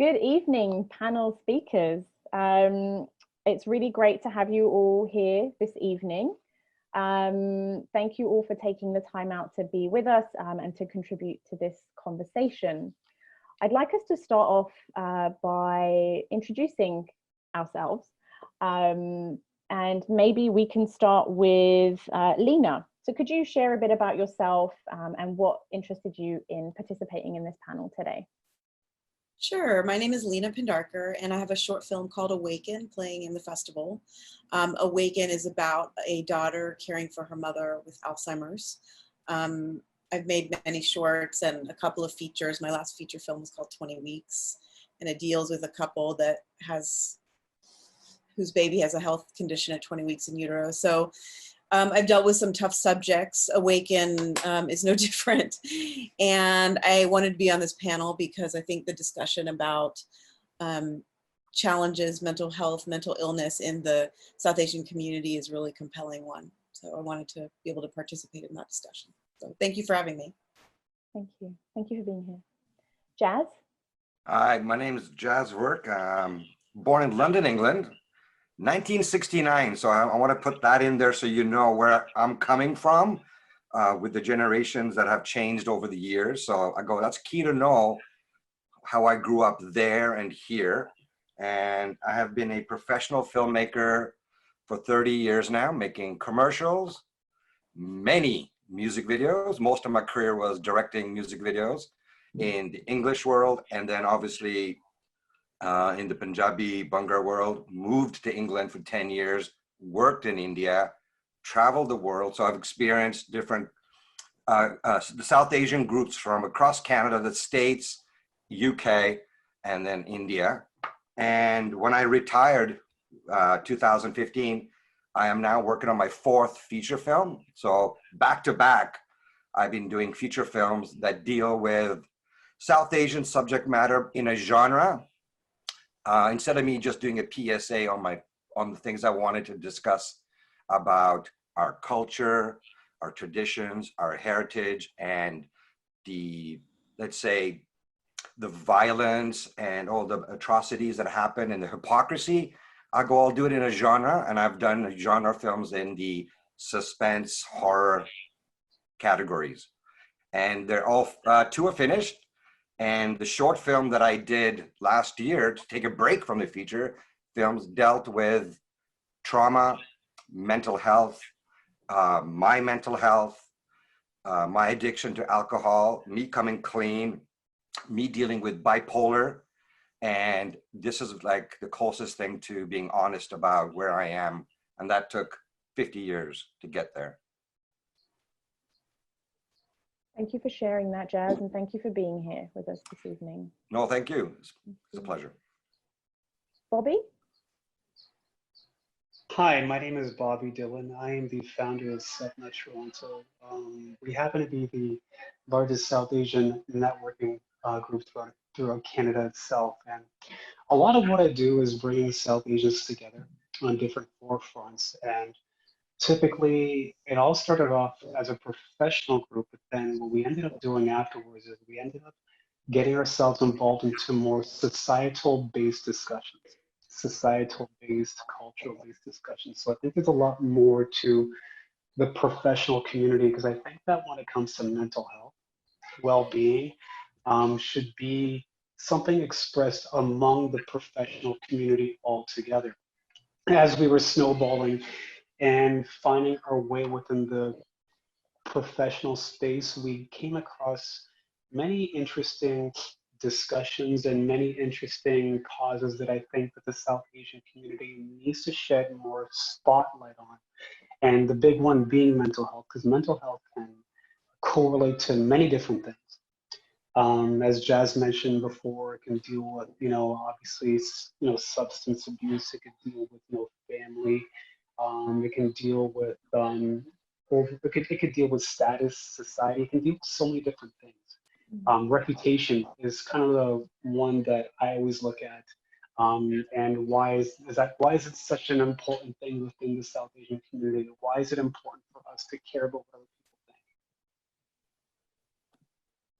Good evening, panel speakers. It's really great to have you all here this evening. Thank you all for taking the time out to be with us and to contribute to this conversation. I'd like us to start off by introducing ourselves. And maybe we can start with Leena. So could you share a bit about yourself and what interested you in participating in this panel today? Sure. My name is Leena Pendharkar, and I have a short film called Awaken playing in the festival. Awaken is about a daughter caring for her mother with Alzheimer's. I've made many shorts and a couple of features. My last feature film was called 20 Weeks, and it deals with a couple that whose baby has a health condition at 20 weeks in utero. So I've dealt with some tough subjects. Awaken is no different. And I wanted to be on this panel because I think the discussion about challenges, mental health, mental illness in the South Asian community is a really compelling one. So I wanted to be able to participate in that discussion. So thank you for having me. Thank you. Thank you for being here. Jazz? Hi, my name is Jazz Virk. Born in London, England. 1969, so I want to put that in there so you know where I'm coming from with the generations that have changed over the years. So I go, that's key to know how I grew up there and here. And I have been a professional filmmaker for 30 years now, making commercials, many music videos. Most of my career was directing music videos in the English world, and then obviously in the Punjabi Bhangra world, moved to England for 10 years, worked in India, traveled the world. So I've experienced different, the South Asian groups from across Canada, the States, UK, and then India. And when I retired, 2015, I am now working on my 4th feature film. So back to back, I've been doing feature films that deal with South Asian subject matter in a genre. Instead of me just doing a PSA on the things I wanted to discuss about our culture, our traditions, our heritage, and the, let's say, the violence and all the atrocities that happen and the hypocrisy, I'll do it in a genre, and I've done genre films in the suspense, horror categories. And they're all, 2 are finished. And the short film that I did last year to take a break from the feature films dealt with trauma, mental health, my mental health, my addiction to alcohol, me coming clean, me dealing with bipolar. And this is like the closest thing to being honest about where I am. And that took 50 years to get there. Thank you for sharing that, Jazz, and thank you for being here with us this evening. No, thank you. It's a pleasure. Bobby? Hi, my name is Bobby Dhillon. I am the founder of SetNet Toronto. We happen to be the largest South Asian networking group throughout Canada itself. And a lot of what I do is bringing South Asians together on different forefronts. And typically, it all started off as a professional group, but then what we ended up doing afterwards is we ended up getting ourselves involved into more societal-based discussions, societal-based, cultural-based discussions. So I think there's a lot more to the professional community, because I think that when it comes to mental health, well-being, should be something expressed among the professional community altogether. As we were snowballing and finding our way within the professional space, we came across many interesting discussions and many interesting causes that I think that the South Asian community needs to shed more spotlight on. And the big one being mental health, because mental health can correlate to many different things. As Jazz mentioned before, it can deal with, obviously, substance abuse. It can deal with, family. It can deal with, it could deal with status, society. It can deal with so many different things. Reputation is kind of the one that I always look at. And why is it such an important thing within the South Asian community? Why is it important for us to care about what other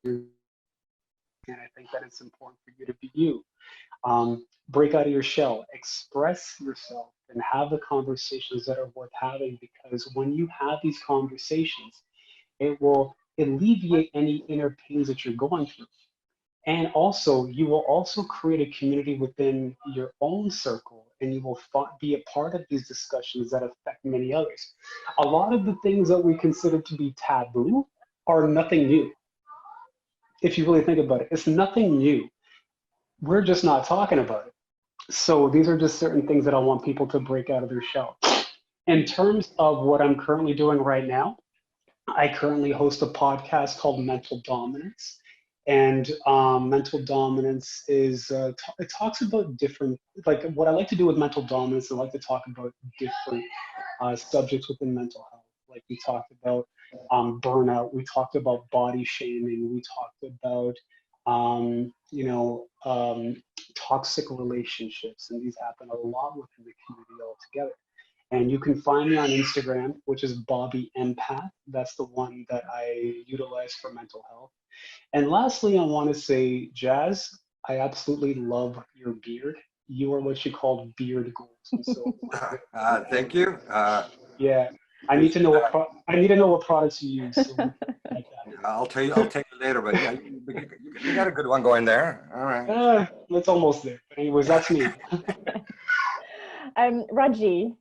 people think? And I think that it's important for you to be you. Break out of your shell, express yourself, and have the conversations that are worth having, because when you have these conversations, it will alleviate any inner pains that you're going through. And also, you will also create a community within your own circle, and you will be a part of these discussions that affect many others. A lot of the things that we consider to be taboo are nothing new. If you really think about it, it's nothing new. We're just not talking about it. So these are just certain things that I want people to break out of their shell. In terms of what I'm currently doing right now, I currently host a podcast called Mental Dominance. And mental dominance is, it talks about different, like what I like to do with mental dominance, I like to talk about different subjects within mental health. Like we talked about burnout, we talked about body shaming, we talked about, toxic relationships, and these happen a lot within the community altogether. And you can find me on Instagram, which is Bobby Empath. That's the one that I utilize for mental health. And lastly, I want to say, Jazz, I absolutely love your beard. You are what you call beard goals. And so, thank you. yeah, I need to know what products you use. So like that. I'll tell you later, but yeah, you got a good one going there. All right. It's almost there. But anyways, that's me. Raji.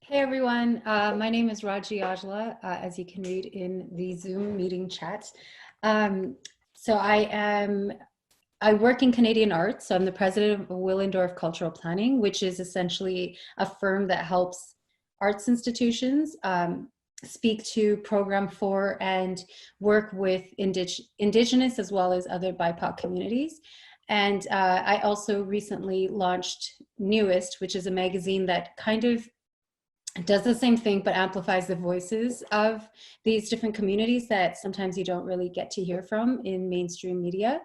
Hey everyone, my name is Raji Aujla, as you can read in the Zoom meeting chat. So I work in Canadian arts. So I'm the president of Willendorf Cultural Planning, which is essentially a firm that helps arts institutions speak to, program for, and work with Indigenous as well as other BIPOC communities. And I also recently launched Newest, which is a magazine that kind of does the same thing, but amplifies the voices of these different communities that sometimes you don't really get to hear from in mainstream media.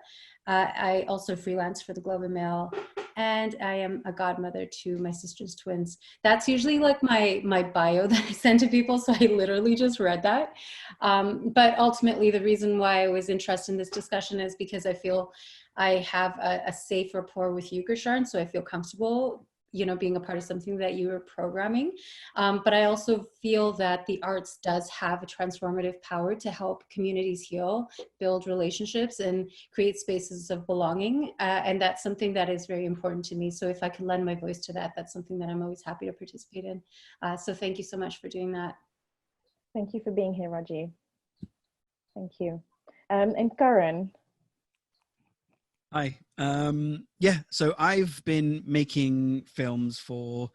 I also freelance for the Globe and Mail, and I am a godmother to my sister's twins. That's usually like my bio that I send to people, so I literally just read that. But ultimately, the reason why I was interested in this discussion is because I feel I have a safe rapport with you, Gursharan, so I feel comfortable being a part of something that you are programming. But I also feel that the arts does have a transformative power to help communities heal, build relationships, and create spaces of belonging. And that's something that is very important to me. So if I can lend my voice to that, that's something that I'm always happy to participate in. So thank you so much for doing that. Thank you for being here, Raji. Thank you. And Karan. Hi. Yeah, so I've been making films for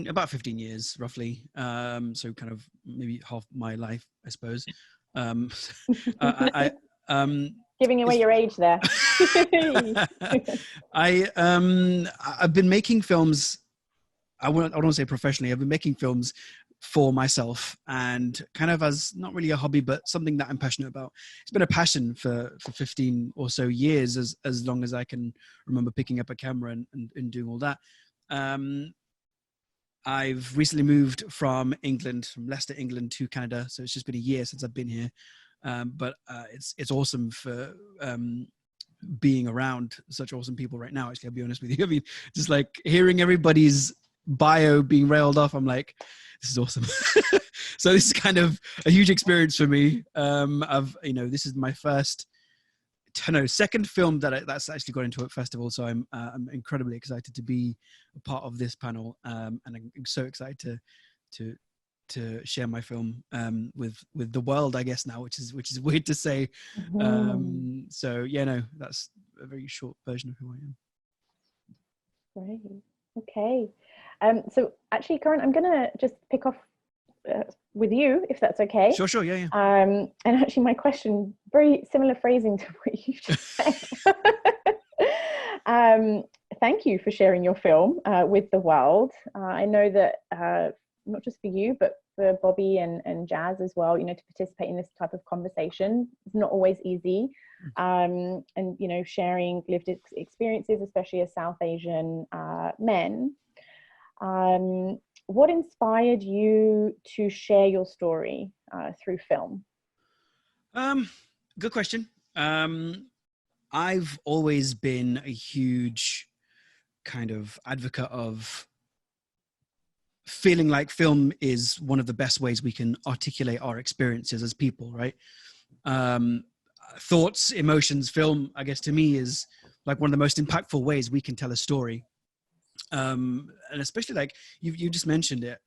about 15 years, roughly. So kind of maybe half my life, I suppose. Giving away your age there. I've been making films. I don't want to say professionally. I've been making films for myself, and kind of as not really a hobby, but something that I'm passionate about. It's been a passion for 15 or so years, as long as I can remember picking up a camera and doing all that. I've recently moved from Leicester, England to Canada. So it's just been a year since I've been here. But it's awesome for being around such awesome people right now. Actually, I'll be honest with you. I mean, just like hearing everybody's bio being railed off, I'm like, this is awesome. So this is kind of a huge experience for me. This is my second film that's actually got into a festival. So I'm incredibly excited to be a part of this panel, and I'm so excited to share my film with the world, I guess now, which is weird to say. So yeah, no, that's a very short version of who I am. Great. Okay. So actually, Karan, I'm going to just pick off with you, if that's okay. Sure, yeah. And actually, my question, very similar phrasing to what you just said. Thank you for sharing your film with the world. I know that not just for you, but for Bobby and Jazz as well, to participate in this type of conversation is not always easy. And, sharing lived experiences, especially as South Asian men. What inspired you to share your story through film? Good question. I've always been a huge kind of advocate of feeling like film is one of the best ways we can articulate our experiences as people, right? Thoughts, emotions, film, I guess to me is like one of the most impactful ways we can tell a story. And especially like you just mentioned it,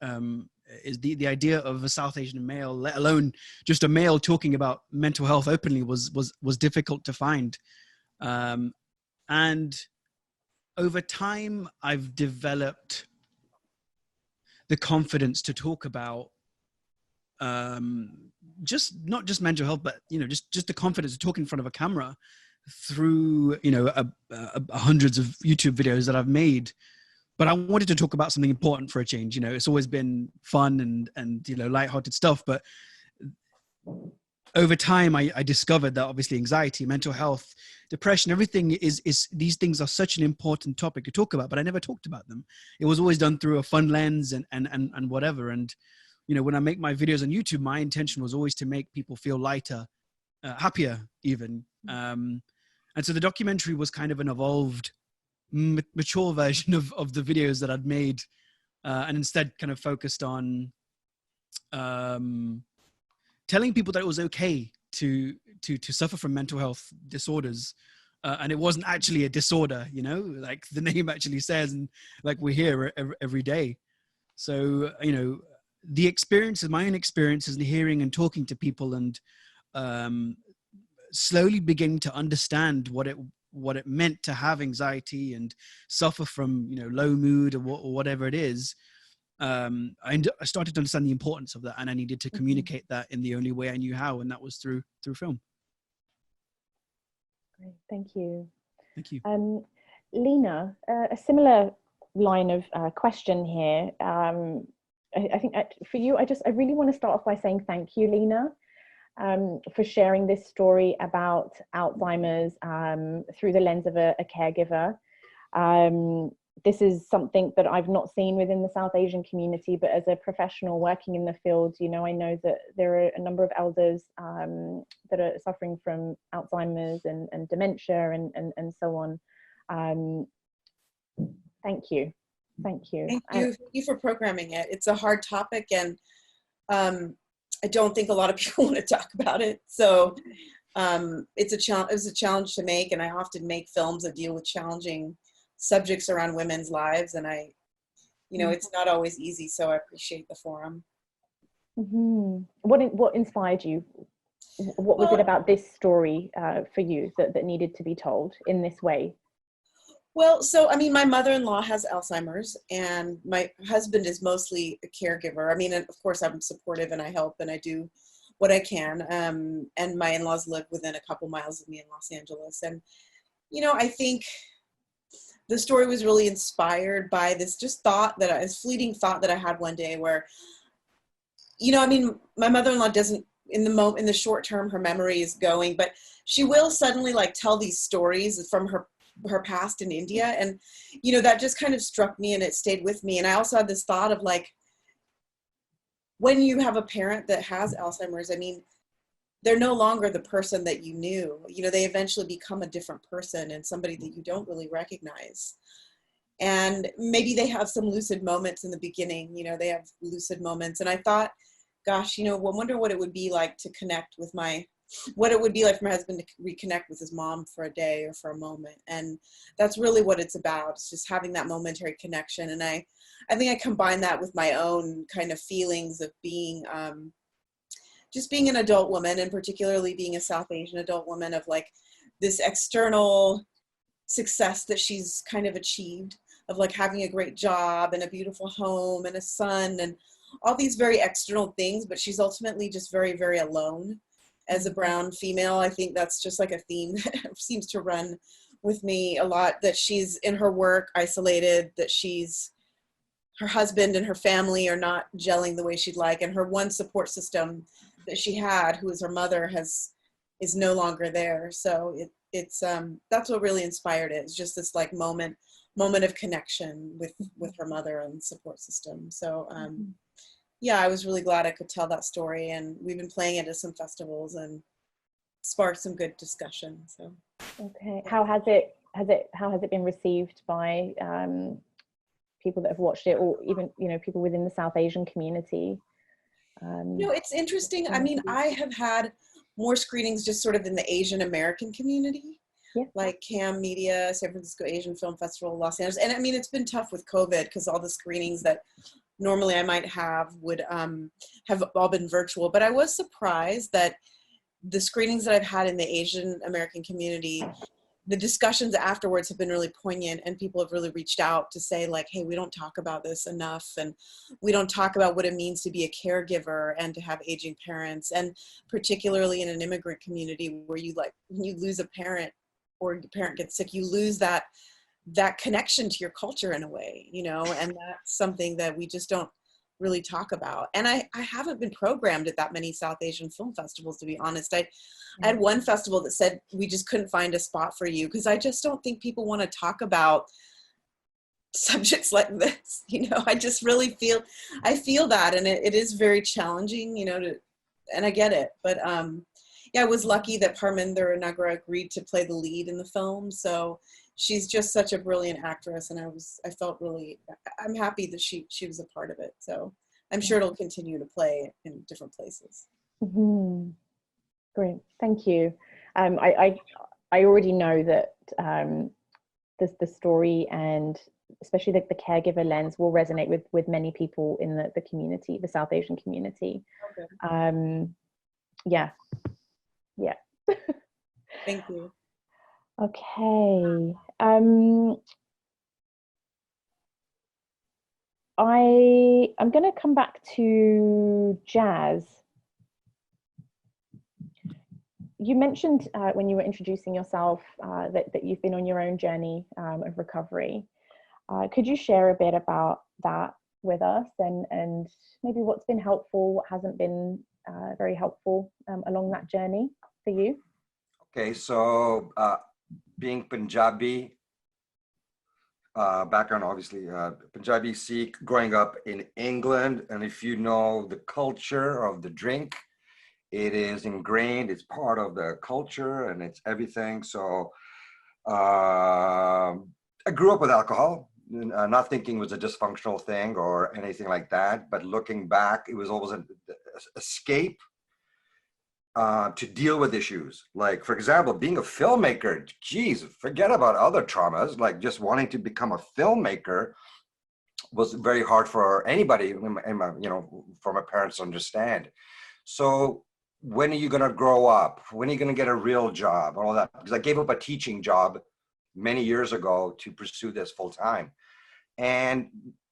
is the idea of a South Asian male, let alone just a male talking about mental health openly was difficult to find. And over time, I've developed the confidence to talk about just not just mental health, but just the confidence to talk in front of a camera through hundreds of YouTube videos that I've made. But I wanted to talk about something important for a change. It's always been fun and lighthearted stuff, but over time I discovered that obviously anxiety, mental health, depression, everything is these things are such an important topic to talk about, but I never talked about them. It was always done through a fun lens and whatever. And when I make my videos on YouTube, my intention was always to make people feel lighter, happier even. And so the documentary was kind of an evolved, mature version of the videos that I'd made, and instead kind of focused on telling people that it was okay to suffer from mental health disorders, and it wasn't actually a disorder, like the name actually says, and like we're here every day. So the experiences, my own experiences, and hearing and talking to people, and slowly beginning to understand what it meant to have anxiety and suffer from low mood or whatever it is. I started to understand the importance of that, and I needed to communicate that in the only way I knew how, and that was through film. Great, thank you. Thank you. Leena, a similar line of question here. I think for you, I really want to start off by saying thank you, Leena, for sharing this story about Alzheimer's through the lens of a caregiver. This is something that I've not seen within the South Asian community, but as a professional working in the field, I know that there are a number of elders that are suffering from Alzheimer's and dementia and so on. Thank you. Thank you. Thank you for programming it. It's a hard topic, and I don't think a lot of people want to talk about it. So it's a challenge to make, and I often make films that deal with challenging subjects around women's lives, and it's not always easy, so I appreciate the forum. Mm-hmm. What inspired you? What was it about this story for you that needed to be told in this way? Well, so my mother-in-law has Alzheimer's, and my husband is mostly a caregiver. And of course I'm supportive and I help and I do what I can, and my in-laws live within a couple miles of me in Los Angeles. And I think the story was really inspired by this fleeting thought that I had one day where, my mother-in-law doesn't, in the short term, her memory is going, but she will suddenly tell these stories from her past in India. And, that just kind of struck me and it stayed with me. And I also had this thought of when you have a parent that has Alzheimer's, they're no longer the person that you knew. They eventually become a different person and somebody that you don't really recognize. And maybe they have some lucid moments in the beginning, they have lucid moments. And I thought, gosh, I wonder what it would be like to connect with what it would be like for my husband to reconnect with his mom for a day or for a moment. And that's really what it's about. It's just having that momentary connection. And I think I combine that with my own kind of feelings of being, just being an adult woman, and particularly being a South Asian adult woman, of this external success that she's kind of achieved, of having a great job and a beautiful home and a son and all these very external things, but she's ultimately just very, very alone as a brown female. I think that's just a theme that seems to run with me a lot, that she's in her work isolated, that her husband and her family are not gelling the way she'd like, and her one support system that she had, who is her mother, is no longer there. So it's that's what really inspired it. It's just this moment of connection with her mother and support system. So yeah, I was really glad I could tell that story, and we've been playing it at some festivals, and sparked some good discussion. So okay, how has it been received by people that have watched it, or even people within the South Asian community? It's interesting. I mean, I have had more screenings just sort of in the Asian American community, like CAM Media, San Francisco Asian Film Festival, Los Angeles. And I mean, it's been tough with COVID because all the screenings that normally I might have would have all been virtual. But I was surprised that the screenings that I've had in the Asian American community, the discussions afterwards have been really poignant, and people have really reached out to say like, hey, we don't talk about this enough, and we don't talk about what it means to be a caregiver and to have aging parents, and particularly in an immigrant community where when you lose a parent or your parent gets sick, you lose that connection to your culture in a way, and that's something that we just don't really talk about. And I haven't been programmed at that many South Asian film festivals, to be honest. I had one festival that said we just couldn't find a spot for you, because I just don't think people want to talk about subjects like this. I just really feel that, and it is very challenging, and I get it. But I was lucky that Parminder Nagra agreed to play the lead in the film. So she's just such a brilliant actress, and I'm happy that she was a part of it. So I'm sure it'll continue to play in different places. Mm-hmm. Great, thank you. I already know that the story, and especially the caregiver lens, will resonate with many people in the community, the South Asian community. Okay. Yeah. Thank you. Okay. I'm going to come back to Jazz. You mentioned when you were introducing yourself that you've been on your own journey of recovery. Could you share a bit about that with us, and maybe what's been helpful, what hasn't been very helpful along that journey for you? Okay, so being Punjabi background, obviously Punjabi Sikh, growing up in England, and if you know the culture of the drink, it is ingrained, it's part of the culture, and it's everything. So I grew up with alcohol, not thinking it was a dysfunctional thing or anything like that, but looking back, it was always an escape to deal with issues. Like, for example, being a filmmaker, geez, forget about other traumas, like just wanting to become a filmmaker was very hard for anybody, for my parents to understand. So when are you going to grow up? When are you going to get a real job and all that? Because I gave up a teaching job many years ago to pursue this full time. And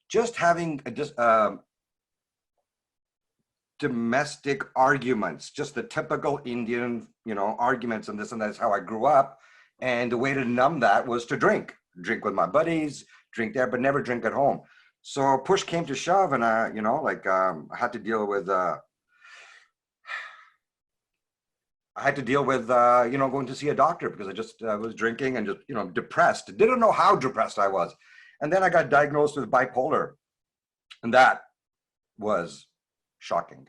just having domestic arguments, just the typical Indian, arguments and this and that's how I grew up. And the way to numb that was to drink with my buddies, drink there, but never drink at home. So push came to shove, and I had to deal with, going to see a doctor because I just was drinking and just, depressed. Didn't know how depressed I was. And then I got diagnosed with bipolar, and that was shocking.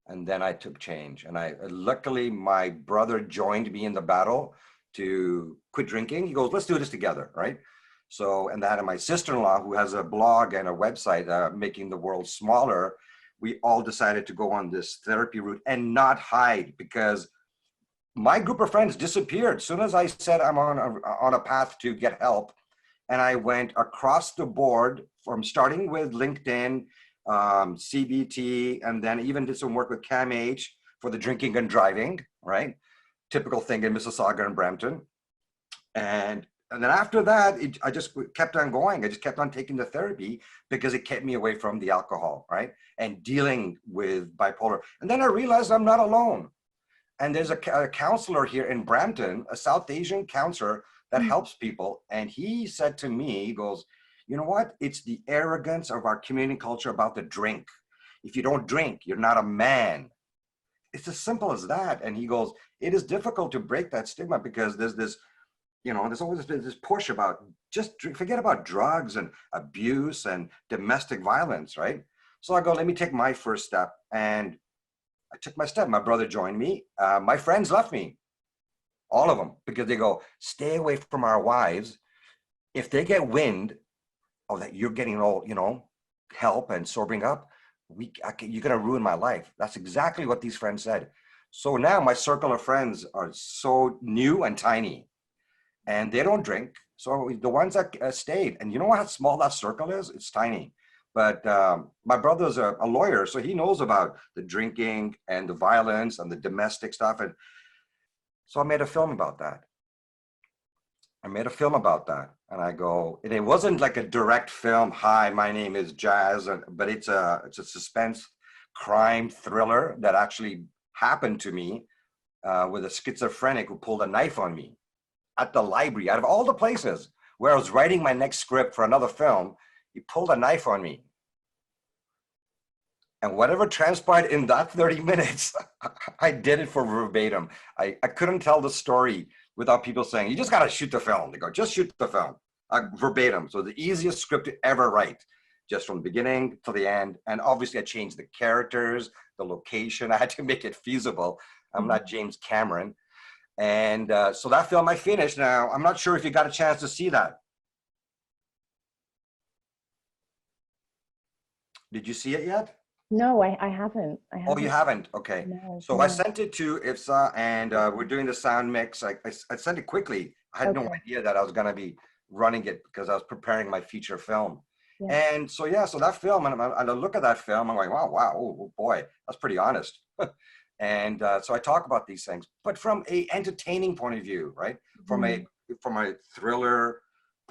And then I took change, and luckily my brother joined me in the battle to quit drinking. He goes, let's do this together, right? So, and my sister-in-law, who has a blog and a website, Making the World Smaller, we all decided to go on this therapy route and not hide, because my group of friends disappeared as soon as I said I'm on a path to get help. And I went across the board, from starting with LinkedIn, CBT, and then even did some work with CAMH for the drinking and driving, right? Typical thing in Mississauga and Brampton. And then after that, I just kept on going. I just kept on taking the therapy because it kept me away from the alcohol, right? And dealing with bipolar. And then I realized I'm not alone. And there's a counselor here in Brampton, a South Asian counselor that helps people. And he said to me, he goes, you know what? It's the arrogance of our community culture about the drink. If you don't drink, you're not a man. It's as simple as that. And he goes, it is difficult to break that stigma because there's this, there's always been this push about just drink, forget about drugs and abuse and domestic violence, right? So I go, let me take my first step. And I took my step. My brother joined me. My friends left me, all of them, because they go, stay away from our wives. If they get wind, oh, that you're getting all, help and sobering up, you're going to ruin my life. That's exactly what these friends said. So now my circle of friends are so new and tiny, and they don't drink. So the ones that stayed, and you know how small that circle is? It's tiny. But my brother's a lawyer, so he knows about the drinking and the violence and the domestic stuff. And so I made a film about that. And I go, and it wasn't like a direct film. Hi, my name is Jazz, but it's a suspense crime thriller that actually happened to me with a schizophrenic who pulled a knife on me at the library. Out of all the places where I was writing my next script for another film, he pulled a knife on me. And whatever transpired in that 30 minutes, I did it for verbatim. I couldn't tell the story without people saying, you just got to shoot the film. They go, just shoot the film, verbatim. So the easiest script to ever write, just from the beginning to the end. And obviously I changed the characters, the location. I had to make it feasible. I'm not James Cameron. And so that film I finished. Now, I'm not sure if you got a chance to see that. Did you see it yet? No, I haven't. Oh, you haven't? Okay. No, So no. I sent it to IFFSA, and we're doing the sound mix. I sent it quickly. I had no idea that I was going to be running it because I was preparing my feature film. Yeah. And so, so that film, and I look at that film, I'm like, wow, oh boy, that's pretty honest. And so I talk about these things, but from a entertaining point of view, right? From a thriller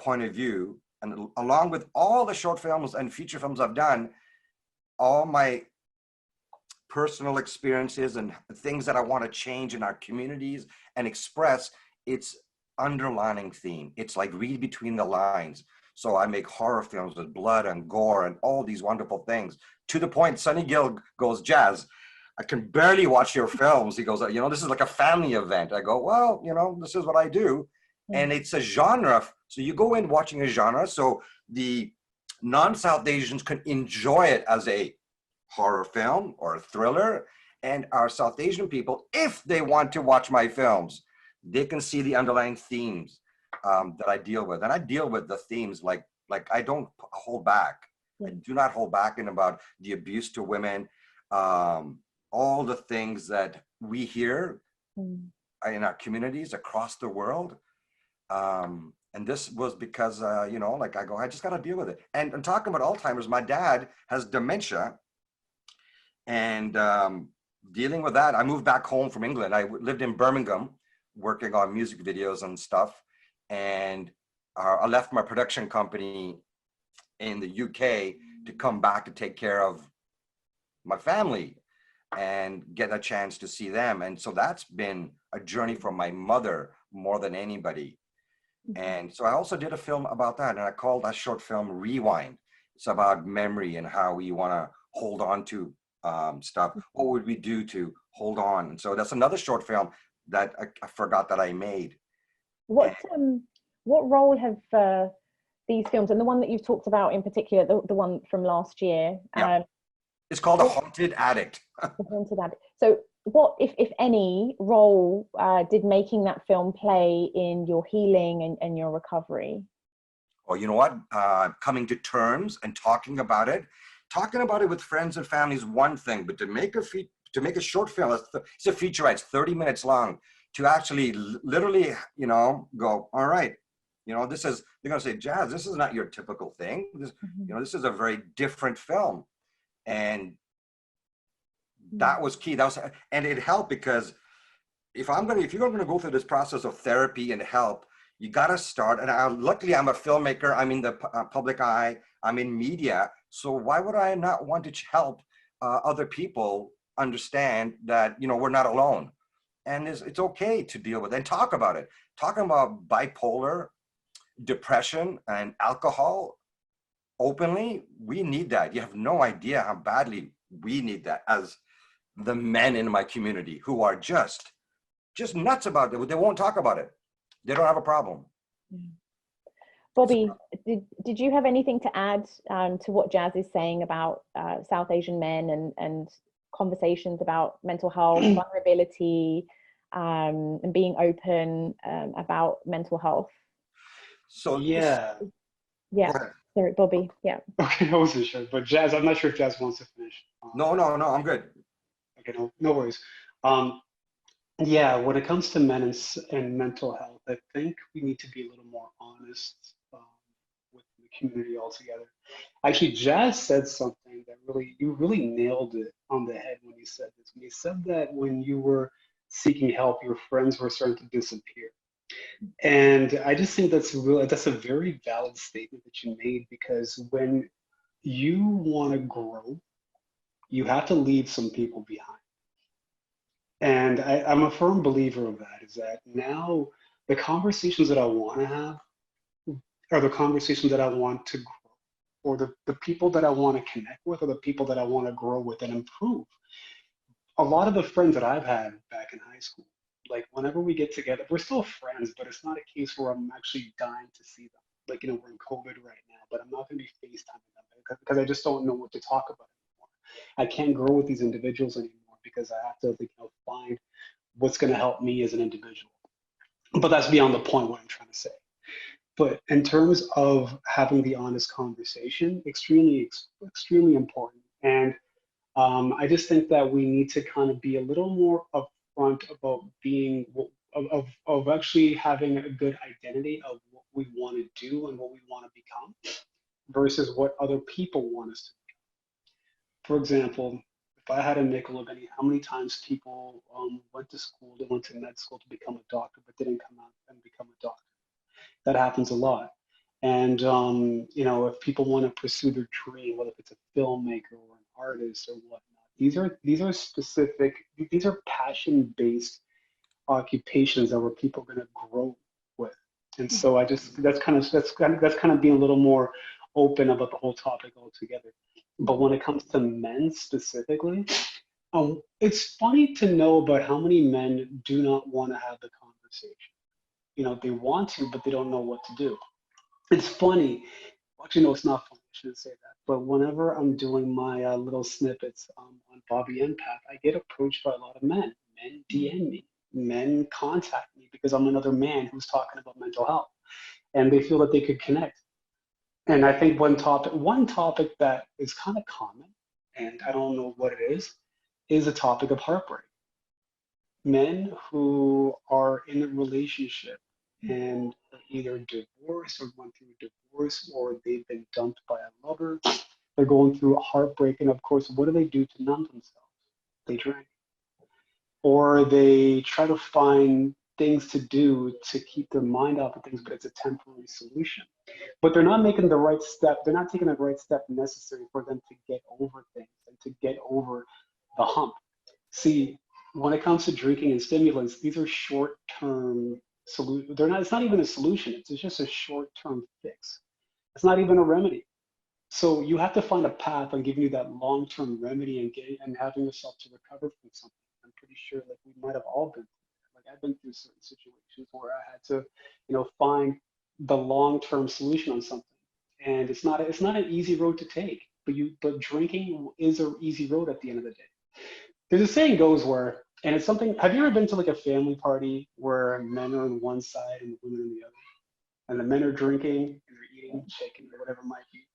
point of view, and along with all the short films and feature films I've done, all my personal experiences and things that I want to change in our communities and express, it's underlining theme. It's like read between the lines. So I make horror films with blood and gore and all these wonderful things, to the point Sonny Gill goes, Jazz, I can barely watch your films. He goes, this is like a family event. I go, well, this is what I do. And it's a genre. So you go in watching a genre. So the non-South Asians can enjoy it as a horror film or a thriller. And our South Asian people, if they want to watch my films, they can see the underlying themes that I deal with. And I deal with the themes like I don't hold back. I do not hold back in about the abuse to women, all the things that we hear in our communities across the world. And this was because, I just got to deal with it. And I'm talking about Alzheimer's. My dad has dementia, and dealing with that, I moved back home from England. I lived in Birmingham, working on music videos and stuff. And I left my production company in the UK to come back to take care of my family and get a chance to see them. And so that's been a journey for my mother more than anybody. And so I also did a film about that, and I called that short film Rewind. It's about memory and how we want to hold on to stuff. What would we do to hold on? And so that's another short film that I forgot that I made. What role have these films, and the one that you've talked about in particular, the one from last year? It's called A Haunted Addict. The Haunted Addict. So what, if any, role did making that film play in your healing and your recovery? Well, you know what? Coming to terms and talking about it with friends and family is one thing, but to make a short film, it's a feature, it's 30 minutes long, to actually literally, go, all right, this is, they're going to say, Jazz, this is not your typical thing. This, this is a very different film. And that was key. And it helped because if you're going to go through this process of therapy and help, you got to start. And luckily I'm a filmmaker. I'm in the public eye. I'm in media. So why would I not want to help other people understand that, we're not alone, and it's okay to deal with and talk about it. Talking about bipolar, depression, and alcohol openly, we need that. You have no idea how badly we need that as the men in my community who are just nuts about it. They won't talk about it. They don't have a problem. Bobby, did you have anything to add to what Jazz is saying about South Asian men and conversations about mental health, vulnerability, and being open about mental health. So Yeah. Yeah. Sorry, Bobby. Yeah. Okay, I wasn't sure, but Jazz, I'm not sure if Jazz wants to finish. No, I'm good. Okay, no worries. Yeah, when it comes to men and mental health, I think we need to be a little more honest with the community altogether. Actually, Jazz said something that you really nailed it on the head when you said this. When you said that when you were seeking help, your friends were starting to disappear. And I just think that's a very valid statement that you made, because when you want to grow, you have to leave some people behind. And I'm a firm believer of that, is that now the conversations that I want to have are the conversations that I want to grow, or the people that I want to connect with, or the people that I want to grow with and improve. A lot of the friends that I've had back in high school, like whenever we get together, we're still friends, but it's not a case where I'm actually dying to see them. Like, we're in COVID right now, but I'm not going to be FaceTiming them because I just don't know what to talk about anymore. I can't grow with these individuals anymore because I have to, find what's going to help me as an individual. But that's beyond the point what I'm trying to say. But in terms of having the honest conversation, extremely, extremely important. And I just think that we need to kind of be a little more upfront about being, of actually having a good identity of what we want to do and what we want to become versus what other people want us to become. For example, if I had a nickel of how many times people went to school, they went to med school to become a doctor, but didn't come out and become a doctor. That happens a lot. And, if people want to pursue their dream, whether it's a filmmaker or an artist or whatnot, these are specific, these are passion-based occupations that where people are going to grow with. And so that's kind of being a little more open about the whole topic altogether. But when it comes to men specifically, it's funny to know about how many men do not want to have the conversation. They want to, but they don't know what to do. It's funny. Actually, no, it's not funny. I shouldn't say that. But whenever I'm doing my little snippets on Bobby Empath, I get approached by a lot of men. Men DM me. Men contact me because I'm another man who's talking about mental health, and they feel that they could connect. And I think one topic that is kind of common, and I don't know what it is a topic of heartbreak. Men who are in a relationship and are either divorced or went through a divorce, or they've been dumped by a lover. They're going through a heartbreak, and of course, what do they do to numb themselves? They drink. Or they try to find things to do to keep their mind off of things, but it's a temporary solution. But they're not making the right step. They're not taking the right step necessary for them to get over things and to get over the hump. See, when it comes to drinking and stimulants, these are short-term solutions. It's not even a solution. It's just a short-term fix. It's not even a remedy. So you have to find a path on giving you that long-term remedy and having yourself to recover from something. I'm pretty sure we might have all been through that. I've been through certain situations where I had to, find the long-term solution on something. And it's not an easy road to take, but drinking is an easy road at the end of the day. There's a saying goes where, and it's something, have you ever been to a family party where men are on one side and the women on the other? And the men are drinking and they're eating chicken or whatever it might be.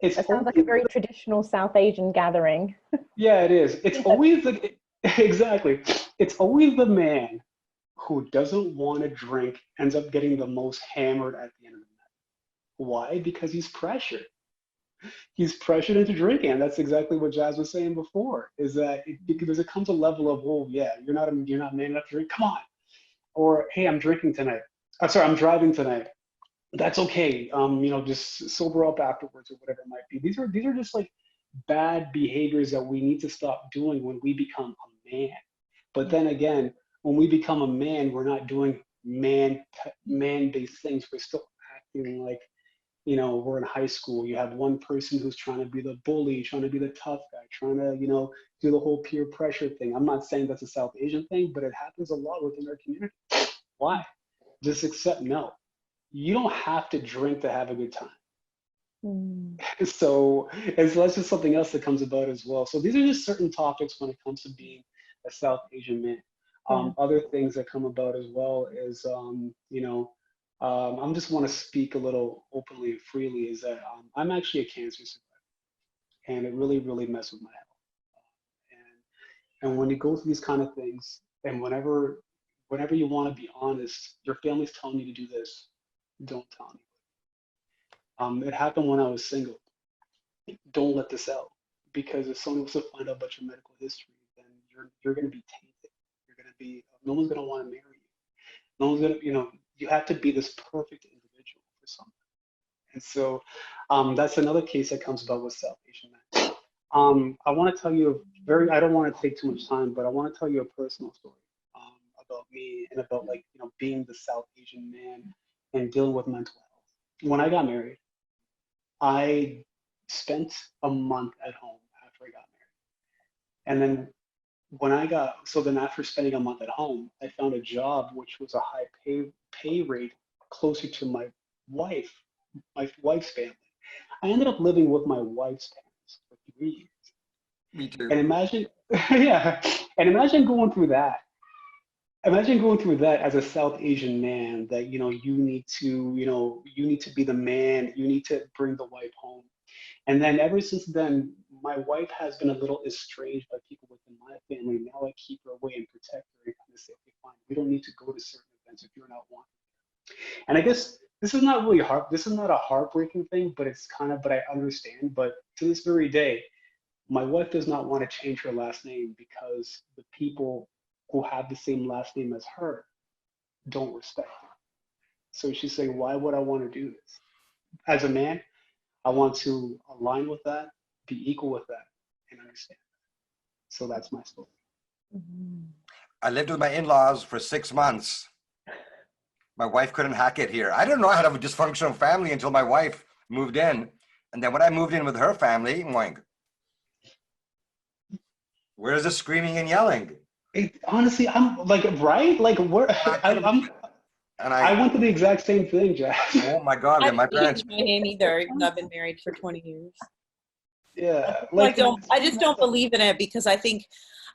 It sounds like a very traditional South Asian gathering. Yeah, it is. It's always exactly. It's always the man who doesn't want to drink ends up getting the most hammered at the end of the night. Why? Because he's pressured. He's pressured into drinking. And that's exactly what Jazz was saying before, is that because it comes a level of, oh yeah, you're not man enough to drink. Come on. Or, hey, I'm drinking tonight. I'm driving tonight. That's okay. Just sober up afterwards or whatever it might be. These are just bad behaviors that we need to stop doing when we become a man. But then again, when we become a man, we're not doing man-based things. We're still acting like, we're in high school. You have one person who's trying to be the bully, trying to be the tough guy, trying to, do the whole peer pressure thing. I'm not saying that's a South Asian thing, but it happens a lot within our community. Why? Just accept no. You don't have to drink to have a good time. Mm. So, and so that's just something else that comes about as well. So these are just certain topics when it comes to being a South Asian man. Yeah. Other things that come about as well is, I'm just want to speak a little openly and freely is that I'm actually a cancer survivor, and it really, really messed with my health. And when you go through these kind of things, and whenever you want to be honest, your family's telling you to do this, don't tell anybody. It happened when I was single. Don't let this out, because if someone was to find out about your medical history, then you're going to be tainted. You're going to be, no one's going to want to marry you. No one's going to, you have to be this perfect individual for someone. And so that's another case that comes about with South Asian men. I want to tell you I don't want to take too much time, but I want to tell you a personal story about me and about being the South Asian man and dealing with mental health. When I got married, I spent a month at home after I got married. And then then after spending a month at home, I found a job which was a high pay rate closer to my wife's family. I ended up living with my wife's parents for 3 years. Me too. And imagine, yeah, and imagine going through that. Imagine going through that as a South Asian man, that you need to be the man, you need to bring the wife home. And then ever since then, my wife has been a little estranged by people within my family. Now I keep her away and protect her and kind of say, okay, fine, we don't need to go to certain events if you're not wanted. And I guess this is not really this is not a heartbreaking thing, but but I understand. But to this very day, my wife does not want to change her last name because the people who have the same last name as her don't respect her. So she's saying, why would I want to do this? As a man, I want to align with that, be equal with that, and understand. So that's my story. Mm-hmm. I lived with my in-laws for 6 months. My wife couldn't hack it here. I didn't know I had a dysfunctional family until my wife moved in. And then when I moved in with her family, where's the screaming and yelling? Honestly, I'm like, right? Like, where? I went through the exact same thing, Jack. Oh my God, I my don't parents. change my name either, even though I've been married for 20 years. Yeah. I just don't believe in it because I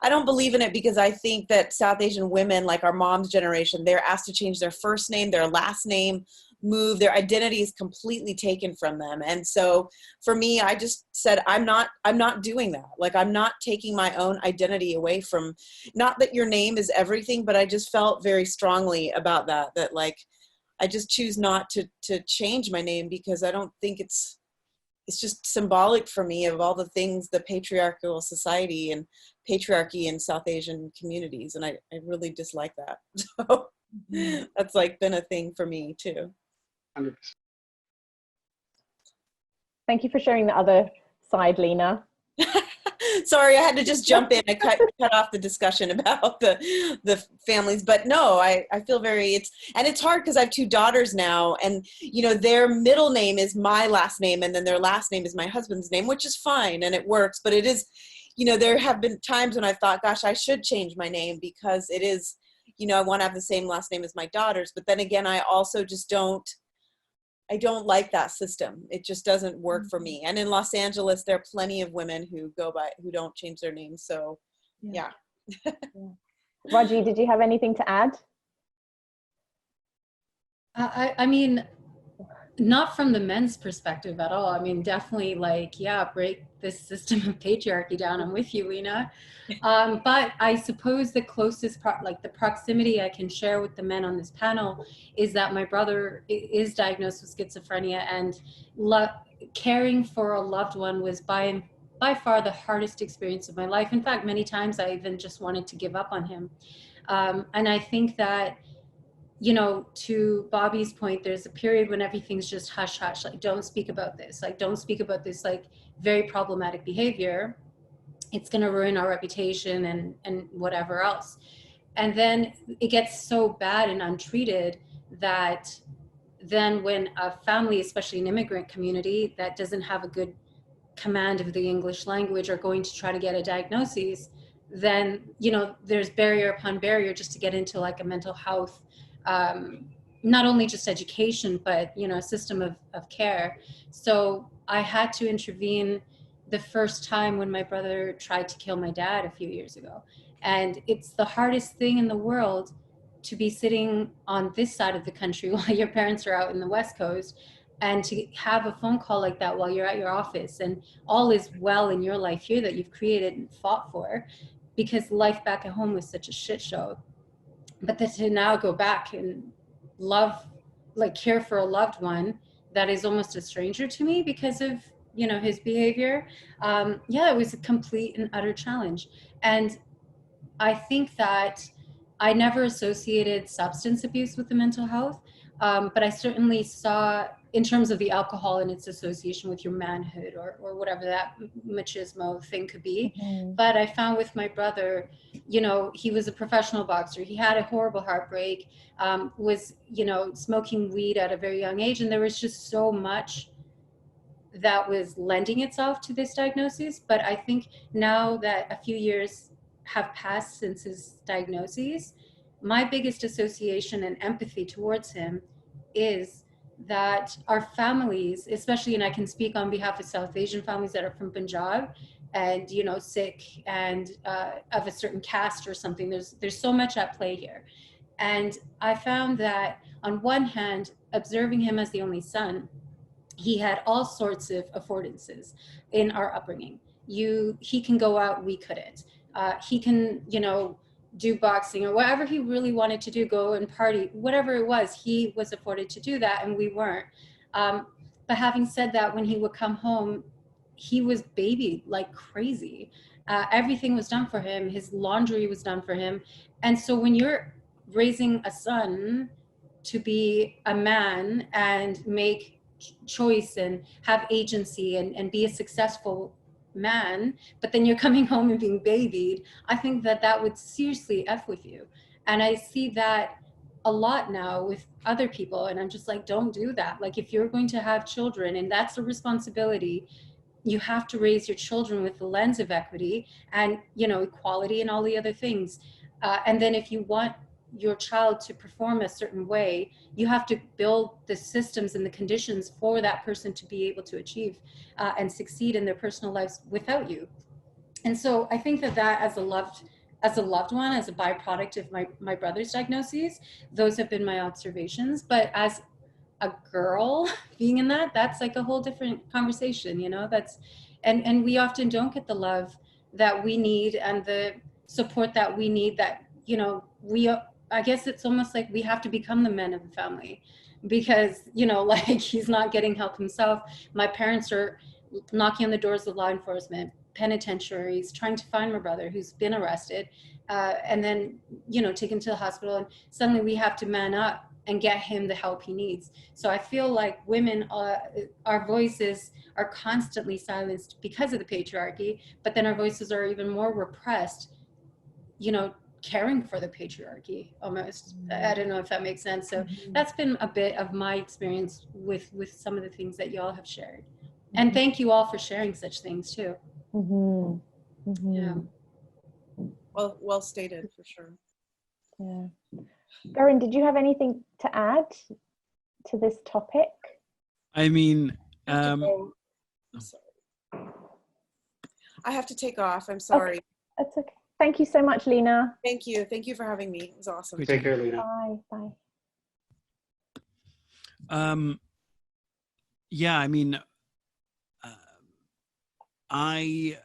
don't believe in it because I think that South Asian women, like our mom's generation, they're asked to change their first name, their last name, move, their identity is completely taken from them. And so for me, I just said, I'm not doing that. Like, I'm not taking my own identity away from, not that your name is everything, but I just felt very strongly about that like, I just choose not to change my name because I don't think it's just symbolic for me of all the things, the patriarchal society and patriarchy in South Asian communities. And I really dislike that. So that's like been a thing for me too. 100%. Thank you for sharing the other side, Leena. Sorry, I had to just jump in. I cut off the discussion about the families, but no, I feel it's hard because I have 2 daughters now, and their middle name is my last name, and then their last name is my husband's name, which is fine and it works. But it is, there have been times when I thought, gosh, I should change my name because it is, I want to have the same last name as my daughters. But then again, I also just I don't like that system. It just doesn't work for me. And in Los Angeles, there are plenty of women who don't change their names. So yeah. Raji, did you have anything to add? I mean, not from the men's perspective at all. I mean, definitely break this system of patriarchy down. I'm with you, Leena. But I suppose the closest the proximity I can share with the men on this panel is that my brother is diagnosed with schizophrenia, and caring for a loved one was by far the hardest experience of my life. In fact, many times I even just wanted to give up on him. And I think that, to Bobby's point, there's a period when everything's just hush hush, like don't speak about this, like very problematic behavior. It's going to ruin our reputation and whatever else. And then it gets so bad and untreated that then when a family, especially an immigrant community that doesn't have a good command of the English language, are going to try to get a diagnosis, then, there's barrier upon barrier just to get into like a mental health, not only just education, but, a system of care. So I had to intervene the first time when my brother tried to kill my dad a few years ago. And it's the hardest thing in the world to be sitting on this side of the country while your parents are out in the West Coast, and to have a phone call like that while you're at your office and all is well in your life here that you've created and fought for, because life back at home was such a shit show. But then to now go back and love, like care for a loved one that is almost a stranger to me because of, you know, his behavior. Yeah, it was a complete and utter challenge. And I think that I never associated substance abuse with the mental health, but I certainly saw, in terms of the alcohol and its association with your manhood or whatever that machismo thing could be. Mm-hmm. But I found with my brother, you know, he was a professional boxer. He had a horrible heartbreak, was, you know, smoking weed at a very young age. And there was just so much that was lending itself to this diagnosis. But I think now that a few years have passed since his diagnosis, my biggest association and empathy towards him is that our families, especially, and I can speak on behalf of South Asian families that are from Punjab and, you know, Sikh and of a certain caste or something, there's so much at play here. And I found that on one hand, observing him as the only son, he had all sorts of affordances in our upbringing. He can go out, we couldn't. He can, you know, do boxing or whatever he really wanted to do, go and party, whatever it was, he was afforded to do that and we weren't. But having said that, when he would come home, he was babied like crazy. Everything was done for him. His laundry was done for him. And so when you're raising a son to be a man and make choice and have agency and be a successful man, but then you're coming home and being babied, I think that that would seriously F with you. And I see that a lot now with other people, and I'm just like, don't do that. Like, if you're going to have children and that's a responsibility, you have to raise your children with the lens of equity and, you know, equality and all the other things. And then if you want your child to perform a certain way, you have to build the systems and the conditions for that person to be able to achieve and succeed in their personal lives without you. And so I think that as a loved one, as a byproduct of my brother's diagnoses, those have been my observations. But as a girl being in that's like a whole different conversation, you know. And we often don't get the love that we need and the support that we need, that, you know, I guess it's almost like we have to become the men of the family because, you know, like, he's not getting help himself. My parents are knocking on the doors of law enforcement, penitentiaries, trying to find my brother who's been arrested, and then, you know, taken to the hospital. And suddenly we have to man up and get him the help he needs. So I feel like women, our voices are constantly silenced because of the patriarchy, but then our voices are even more repressed, you know, caring for the patriarchy almost. I don't know if that makes sense. So that's been a bit of my experience with some of the things that y'all have shared. And thank you all for sharing such things too. Yeah. Well stated, for sure. Yeah. Karan, did you have anything to add to this topic? I mean, I'm sorry. I have to take off. I'm sorry. Okay. That's okay. Thank you so much, Leena. Thank you. Thank you for having me. It was awesome. Take care, Leena. Bye. Yeah, I mean, I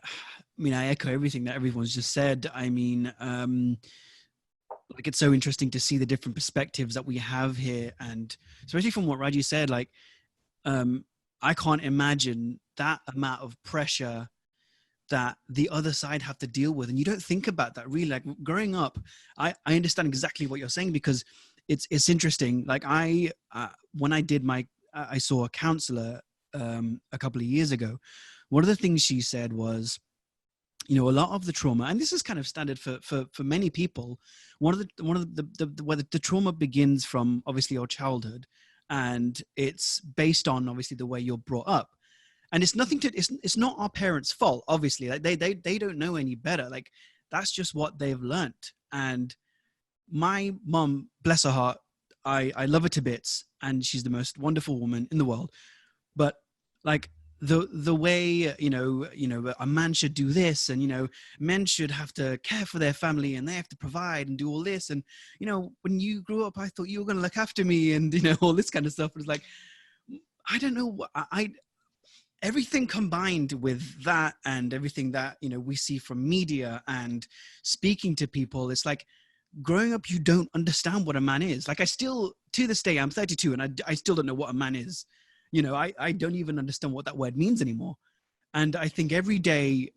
echo everything that everyone's just said. I mean, like, it's so interesting to see the different perspectives that we have here, and especially from what Raji said, like, I can't imagine that amount of pressure that the other side have to deal with. And you don't think about that really. Like, growing up, I understand exactly what you're saying, because it's interesting. Like, when I saw a counselor a couple of years ago, one of the things she said was, you know, a lot of the trauma, and this is kind of standard for many people, where the trauma begins from obviously your childhood, and it's based on obviously the way you're brought up. And it's it's not our parents' fault, obviously. Like, they don't know any better. Like, that's just what they've learnt. And my mom, bless her heart, I love her to bits, and she's the most wonderful woman in the world. But, like, the way, a man should do this, and, men should have to care for their family and they have to provide and do all this. And, when you grew up, I thought you were going to look after me and, all this kind of stuff. It's like, I don't know. Everything combined with that and everything that, we see from media and speaking to people, it's like growing up, you don't understand what a man is. Like I still, to this day, I'm 32 and I still don't know what a man is. I don't even understand what that word means anymore. And I think every day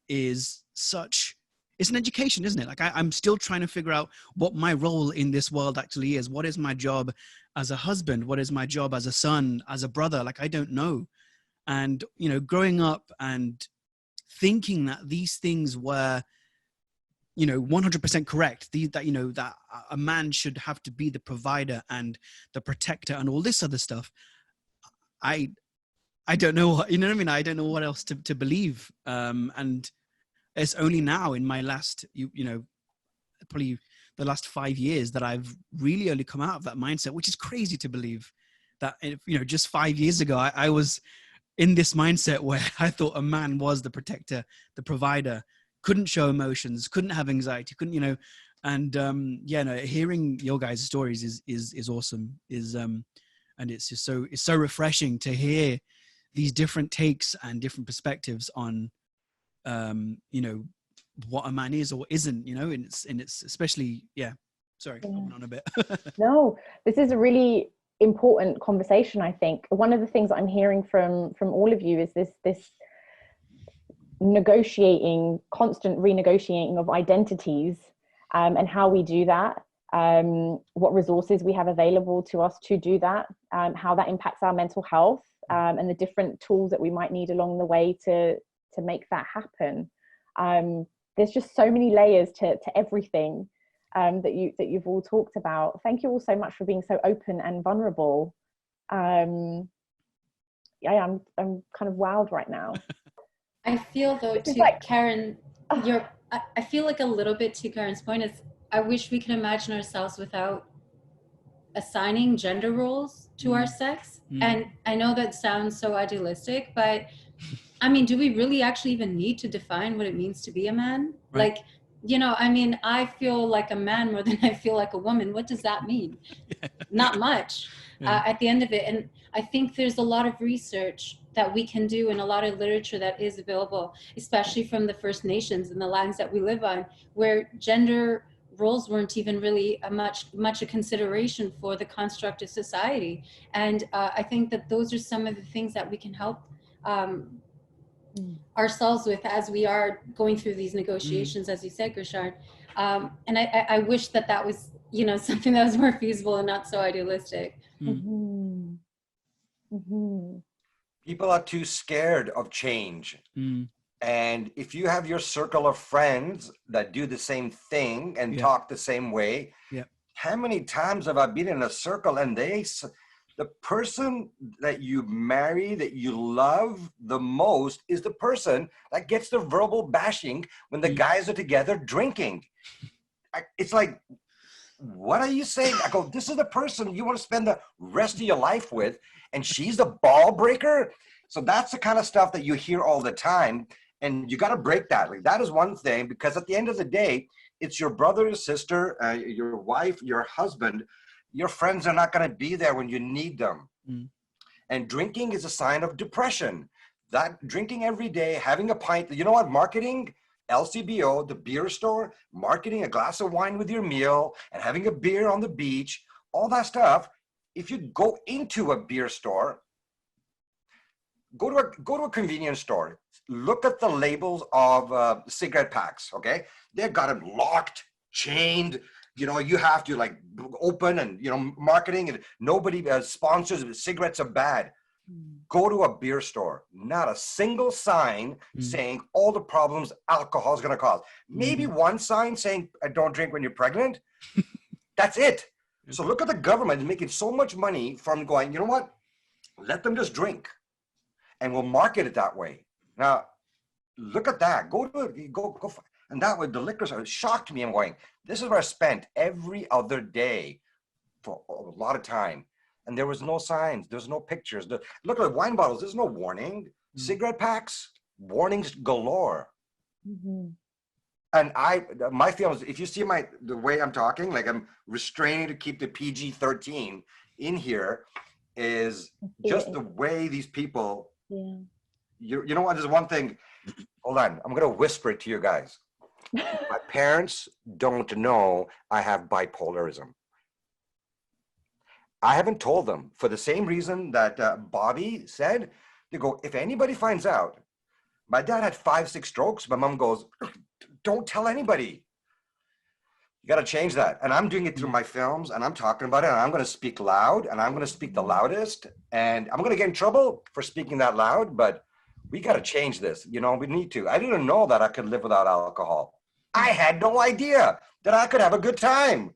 is it's an education, isn't it? Like I'm still trying to figure out what my role in this world actually is. What is my job as a husband? What is my job as a son, as a brother? Like, I don't know. And, growing up and thinking that these things were, 100% correct, that a man should have to be the provider and the protector and all this other stuff. I don't know what, what I mean? I don't know what else to believe. And it's only now in my last, probably the last 5 years that I've really only come out of that mindset, which is crazy to believe that, just 5 years ago, I was in this mindset where I thought a man was the protector, the provider, couldn't show emotions, couldn't have anxiety, couldn't, and hearing your guys' stories is awesome, and it's just so refreshing to hear these different takes and different perspectives on, what a man is or isn't, and it's especially, sorry, going on a bit. No, this is a really important conversation. I think one of the things I'm hearing from all of you is this constant renegotiating of identities, and how we do that, what resources we have available to us to do that, how that impacts our mental health, and the different tools that we might need along the way to make that happen. There's just so many layers to everything that you've all talked about. Thank you all so much for being so open and vulnerable. I'm kind of wowed right now. I feel though too, Karen, I feel like a little bit to Karen's point is I wish we could imagine ourselves without assigning gender roles to our sex. And I know that sounds so idealistic, but I mean, do we really actually even need to define what it means to be a man? Right. Like, I feel like a man more than I feel like a woman. What does that mean? Not much at the end of it. And I think there's a lot of research that we can do and a lot of literature that is available, especially from the First Nations and the lands that we live on, where gender roles weren't even really much a consideration for the construct of society. And I think that those are some of the things that we can help ourselves with as we are going through these negotiations, as you said, Gursharan. And I wish that was, something that was more feasible and not so idealistic. Mm-hmm. Mm-hmm. People are too scared of change. And if you have your circle of friends that do the same thing and talk the same way, how many times have I been in a circle and the person that you marry, that you love the most, is the person that gets the verbal bashing when the guys are together drinking. It's like, what are you saying? I go, this is the person you want to spend the rest of your life with, and she's the ball breaker? So that's the kind of stuff that you hear all the time, and you got to break that. Like, that is one thing, because at the end of the day, it's your brother or sister, your wife, your husband. Your friends are not going to be there when you need them. And drinking is a sign of depression. That drinking every day, having a pint, you know what, marketing, LCBO, the beer store, marketing a glass of wine with your meal and having a beer on the beach, all that stuff. If you go into a beer store, go to a convenience store, look at the labels of cigarette packs, okay? They've got them locked, chained. You have to like open and, marketing, and nobody sponsors it. Cigarettes are bad. Go to a beer store, not a single sign saying all the problems alcohol is going to cause. Maybe one sign saying, don't drink when you're pregnant. That's it. So look at the government making so much money from going, you know what? Let them just drink and we'll market it that way. Now, look at that. Go. And that way, the liquor store shocked me. I'm going, this is where I spent every other day for a lot of time. and there was no signs, there's no pictures. Look at the wine bottles, there's no warning. Cigarette packs, warnings galore. And my films, if you see the way I'm talking, like I'm restraining to keep the PG-13 in here, is just the way these people, you know what, there's one thing, hold on, I'm gonna whisper it to you guys. My parents don't know I have bipolarism. I haven't told them for the same reason that Bobby said. They go, if anybody finds out, my dad had 5-6 strokes, my mom goes, don't tell anybody. You got to change that. And I'm doing it through my films, and I'm talking about it, and I'm going to speak loud, and I'm going to speak the loudest, and I'm going to get in trouble for speaking that loud, but we got to change this. You know, we need to. I didn't know that I could live without alcohol. I had no idea that I could have a good time.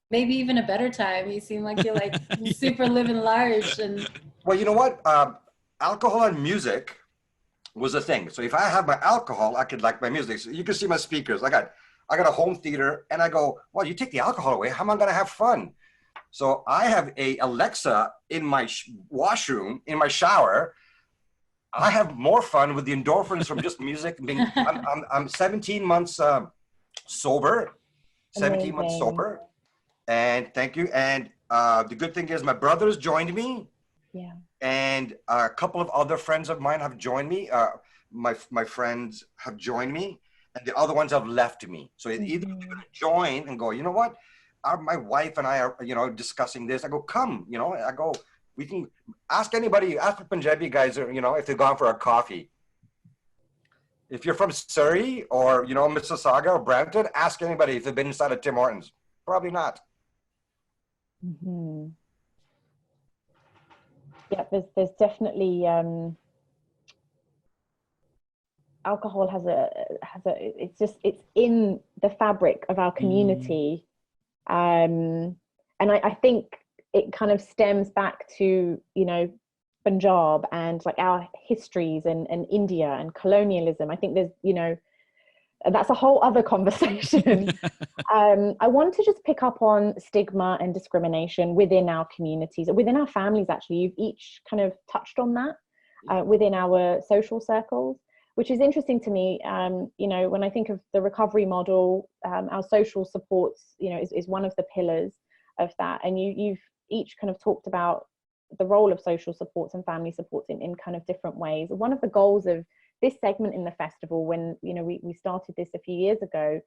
Maybe even a better time. You seem like you're like super living large. And well, you know what? Alcohol and music was a thing. So if I have my alcohol, I could like my music. So you can see my speakers. I got a home theater, and I go, well, you take the alcohol away, how am I going to have fun? So I have a Alexa in my washroom, in my shower. I have more fun with the endorphins from just music. I'm 17 months sober, 17 months sober. And thank you. And the good thing is my brothers joined me. Yeah. And a couple of other friends of mine have joined me. My friends have joined me, and the other ones have left me. So either you're gonna join and go, you know what? My wife and I are, you know, discussing this. I go, come, you know, I go, we can ask anybody, ask the Punjabi guys, you know, if they've gone for a coffee. If you're from Surrey or, you know, Mississauga or Brampton, ask anybody if they've been inside of Tim Hortons. Probably not. Yeah, there's definitely alcohol has a it's in the fabric of our community, and I think it kind of stems back to, you know, Punjab and like our histories and India and colonialism. I think there's, you know, that's a whole other conversation. I want to just pick up on stigma and discrimination within our communities, within our families. Actually, you've each kind of touched on that within our social circles, which is interesting to me. You know, when I think of the recovery model, our social supports, you know, is one of the pillars of that. And you've each kind of talked about the role of social supports and family supports in kind of different ways. One of the goals of this segment in the festival, when, you know, we started this a few years ago,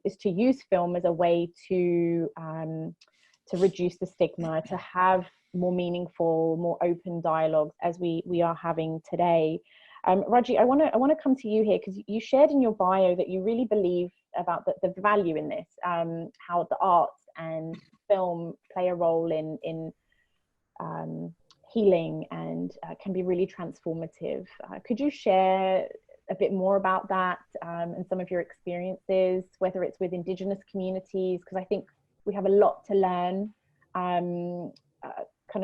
is to use film as a way to reduce the stigma, to have more meaningful, more open dialogues as we are having today. Raji, I want to come to you here, because you shared in your bio that you really believe about the value in this, how the arts and film play a role in healing and can be really transformative. Could you share a bit more about that and some of your experiences, whether it's with Indigenous communities? Because I think we have a lot to learn kind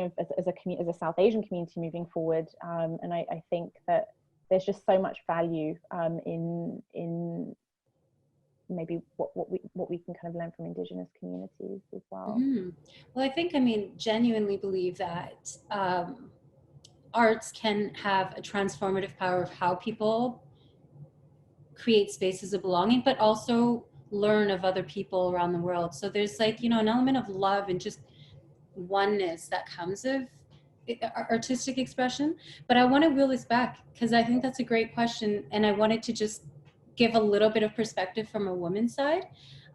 of as a South Asian community moving forward. And I think that there's just so much value in maybe what we can kind of learn from Indigenous communities as well. Well, I think, I mean, genuinely believe that arts can have a transformative power of how people create spaces of belonging, but also learn of other people around the world. So there's like, you know, an element of love and just oneness that comes of artistic expression. But I want to wheel this back, because I think that's a great question, and I wanted to just give a little bit of perspective from a woman's side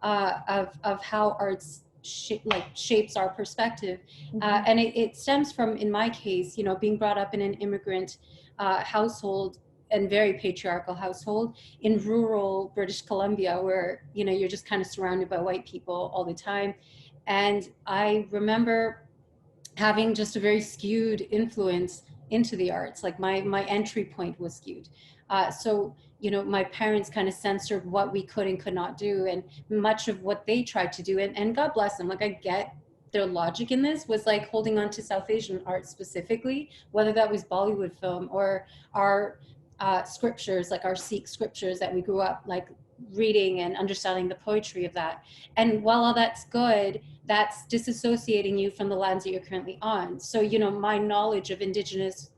of how arts shapes our perspective. And it stems from, in my case, you know, being brought up in an immigrant household and very patriarchal household in rural British Columbia, where, you know, you're just kind of surrounded by white people all the time. And I remember having just a very skewed influence into the arts. Like my entry point was skewed. So, you know, my parents kind of censored what we could and could not do, and much of what they tried to do, and God bless them, like I get their logic in this, was like holding on to South Asian art specifically, whether that was Bollywood film or our scriptures, like our Sikh scriptures that we grew up like reading and understanding the poetry of that. And while all that's good, that's disassociating you from the lands that you're currently on. So, you know, my knowledge of Indigenous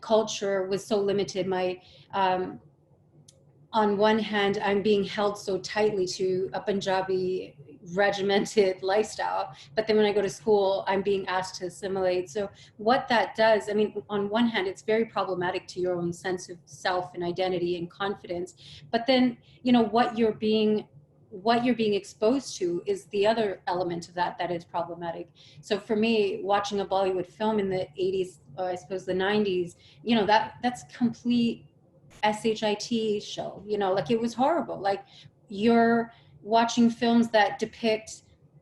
culture was so limited. My, on one hand, I'm being held so tightly to a Punjabi regimented lifestyle, but then when I go to school, I'm being asked to assimilate. So what that does, I mean, on one hand, it's very problematic to your own sense of self and identity and confidence, but then, you know, what you're being exposed to is the other element of that is problematic. So for me, watching a Bollywood film in the 80s, or I suppose the 90s, you know, that's complete SHIT show, you know, like it was horrible. Like you're watching films that depict,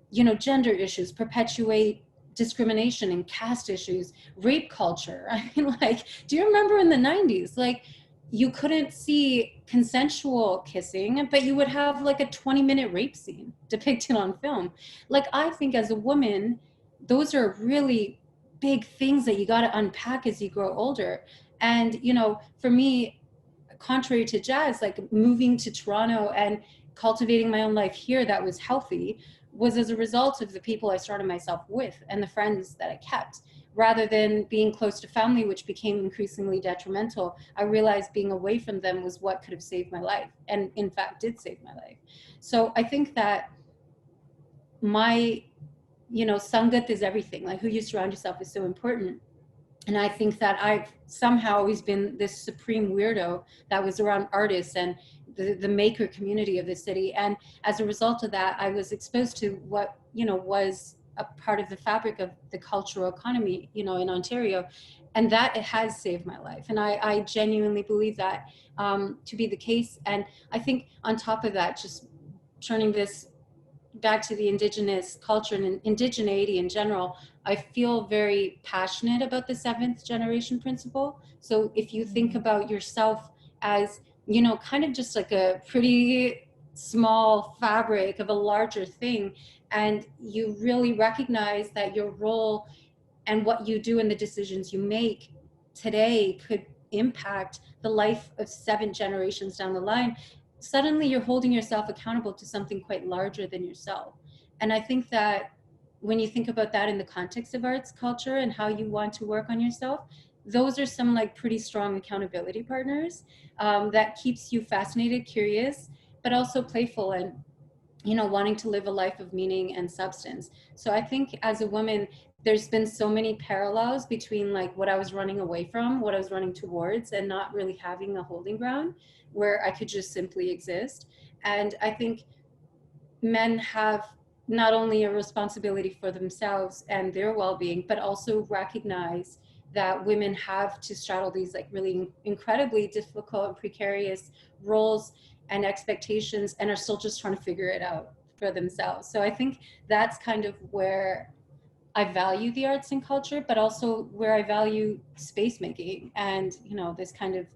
you know, gender issues, perpetuate discrimination and caste issues, rape culture. I mean, like, do you remember in the 90s, like you couldn't see consensual kissing, but you would have like a 20-minute rape scene depicted on film. Like, I think as a woman, those are really big things that you got to unpack as you grow older. And, you know, for me, contrary to Jazz, like moving to Toronto and cultivating my own life here that was healthy was as a result of the people I surrounded myself with and the friends that I kept. Rather than being close to family, which became increasingly detrimental, I realized being away from them was what could have saved my life, and in fact did save my life. So I think that my, you know, sangat is everything. Like who you surround yourself is so important. And I think that I've somehow always been this supreme weirdo that was around artists and the maker community of the city. And as a result of that, I was exposed to what, you know, was a part of the fabric of the cultural economy, you know, in Ontario. And that it has saved my life. And I genuinely believe that to be the case. And I think on top of that, just turning this back to the Indigenous culture and indigeneity in general, I feel very passionate about the 7th generation principle. So if you think about yourself as, you know, kind of just like a pretty small fabric of a larger thing, and you really recognize that your role and what you do and the decisions you make today could impact the life of 7 generations down the line, suddenly you're holding yourself accountable to something quite larger than yourself. And I think that when you think about that in the context of arts culture and how you want to work on yourself, those are some like pretty strong accountability partners that keeps you fascinated, curious, but also playful and, you know, wanting to live a life of meaning and substance. So I think as a woman, there's been so many parallels between like what I was running away from, what I was running towards, and not really having a holding ground where I could just simply exist. And I think men have not only a responsibility for themselves and their well-being, but also recognize that women have to straddle these like really incredibly difficult and precarious roles and expectations and are still just trying to figure it out for themselves. So I think that's kind of where I value the arts and culture, but also where I value space making and, you know, this kind of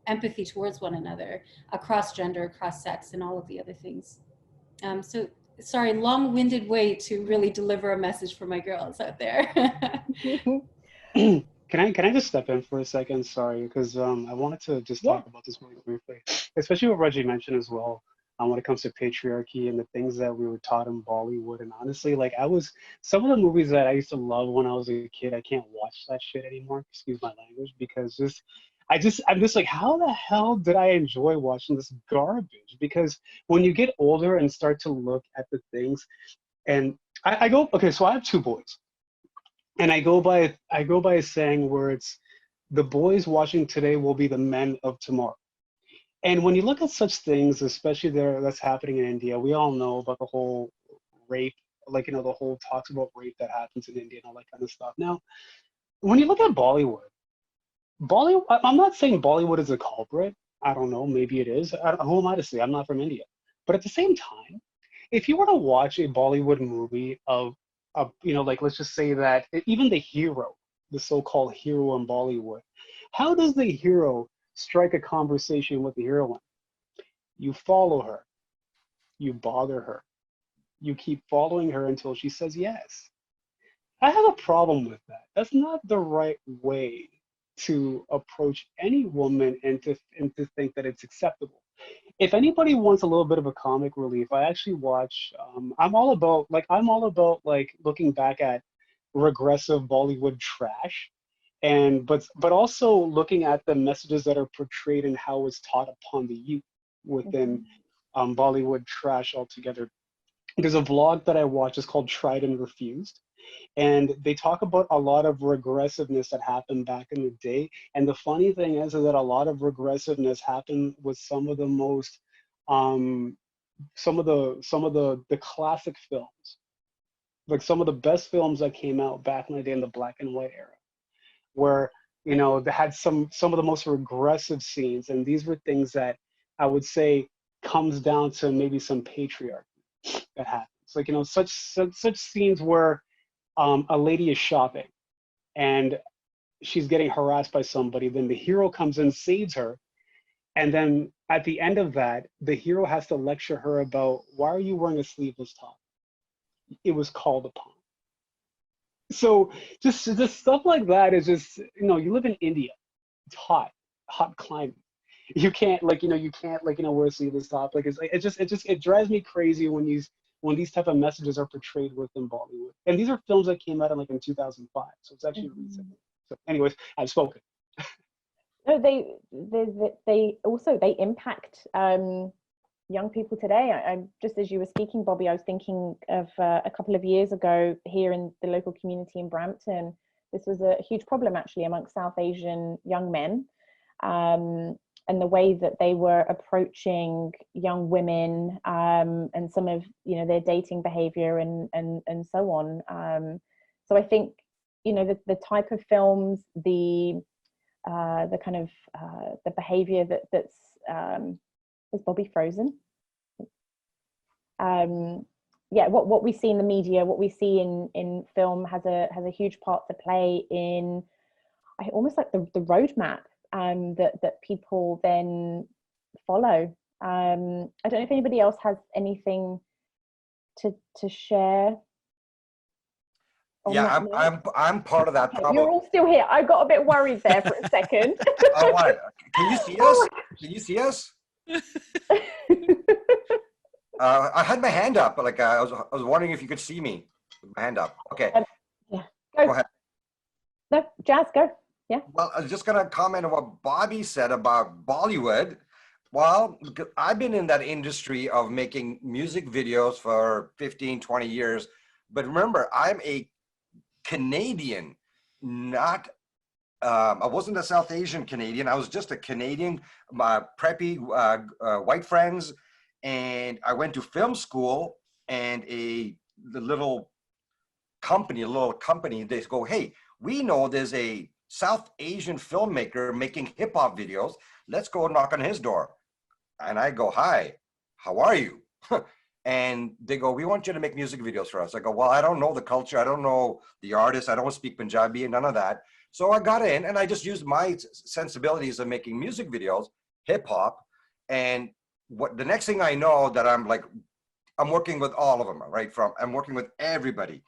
empathy towards one another across gender, across sex, and all of the other things. So sorry, long-winded way to really deliver a message for my girls out there. Can I just step in for a second? Sorry, because I wanted to just talk about this really briefly, especially what Raji mentioned as well. When it comes to patriarchy and the things that we were taught in Bollywood, and honestly, like some of the movies that I used to love when I was a kid, I can't watch that shit anymore. Excuse my language, because I'm just like, how the hell did I enjoy watching this garbage? Because when you get older and start to look at the things, and I go, okay, so I have 2 boys. And I go by a saying where it's the boys watching today will be the men of tomorrow. And when you look at such things, especially that's happening in India, we all know about the whole rape, like, you know, the whole talks about rape that happens in India and all that kind of stuff. Now, when you look at Bollywood, I'm not saying Bollywood is a culprit. I don't know, maybe it is. Who am I to say? I'm not from India. But at the same time, if you were to watch a Bollywood movie of you know, like, let's just say that even the hero, the so-called hero in Bollywood, how does the hero strike a conversation with the heroine? You follow her, you bother her, you keep following her until she says yes. I have a problem with that. That's not the right way to approach any woman and to think that it's acceptable. if anybody wants a little bit of a comic relief, I actually watch. I'm all about like looking back at regressive Bollywood trash, and but also looking at the messages that are portrayed and how it's taught upon the youth within Bollywood trash altogether. There's a vlog that I watch. It's called Tried and Refused, and they talk about a lot of regressiveness that happened back in the day. And the funny thing is that a lot of regressiveness happened with some of the most the classic films, like some of the best films that came out back in the day in the black and white era, where they had some of the most regressive scenes. And these were things that I would say comes down to maybe some patriarchy that happens, like such scenes where a lady is shopping and she's getting harassed by somebody, then the hero comes and saves her, and then at the end of that the hero has to lecture her about, why are you wearing a sleeveless top? It was called upon. So just stuff like that is just, you live in India, it's hot climate. You can't wear a sleeveless top. Like it drives me crazy when these type of messages are portrayed within Bollywood. And these are films that came out in 2005, so it's actually recent. So anyways, I've spoken. No, they impact young people today. I just, as you were speaking, Bobby, I was thinking of a couple of years ago here in the local community in Brampton. This was a huge problem actually amongst South Asian young men. And the way that they were approaching young women, and some of their dating behavior and so on. So I think the type of films, the kind of the behavior that's is Bobby frozen? Yeah, what we see in the media, what we see in film has a huge part to play in almost like the roadmap that people then follow. I don't know if anybody else has anything to share. Yeah, I'm part of that problem. You're all still here. I got a bit worried there for a second. Oh, what? Can you see us? Can you see us? I had my hand up, but I was wondering if you could see me with my hand up. Okay. Yeah. Go ahead. No, Jazz, go. Yeah. Well, I was just going to comment on what Bobby said about Bollywood. Well, I've been in that industry of making music videos for 15, 20 years. But remember, I'm a Canadian, not, I wasn't a South Asian Canadian. I was just a Canadian, preppy white friends. And I went to film school, and the little company, they go, hey, we know there's a South Asian filmmaker making hip hop videos. Let's go knock on his door. And I go, hi, how are you? And they go, we want you to make music videos for us. I go, well, I don't know the culture. I don't know the artist. I don't speak Punjabi and none of that. So I got in and I just used my sensibilities of making music videos, hip hop. And the next thing I know that I'm working with all of them, right? I'm working with everybody.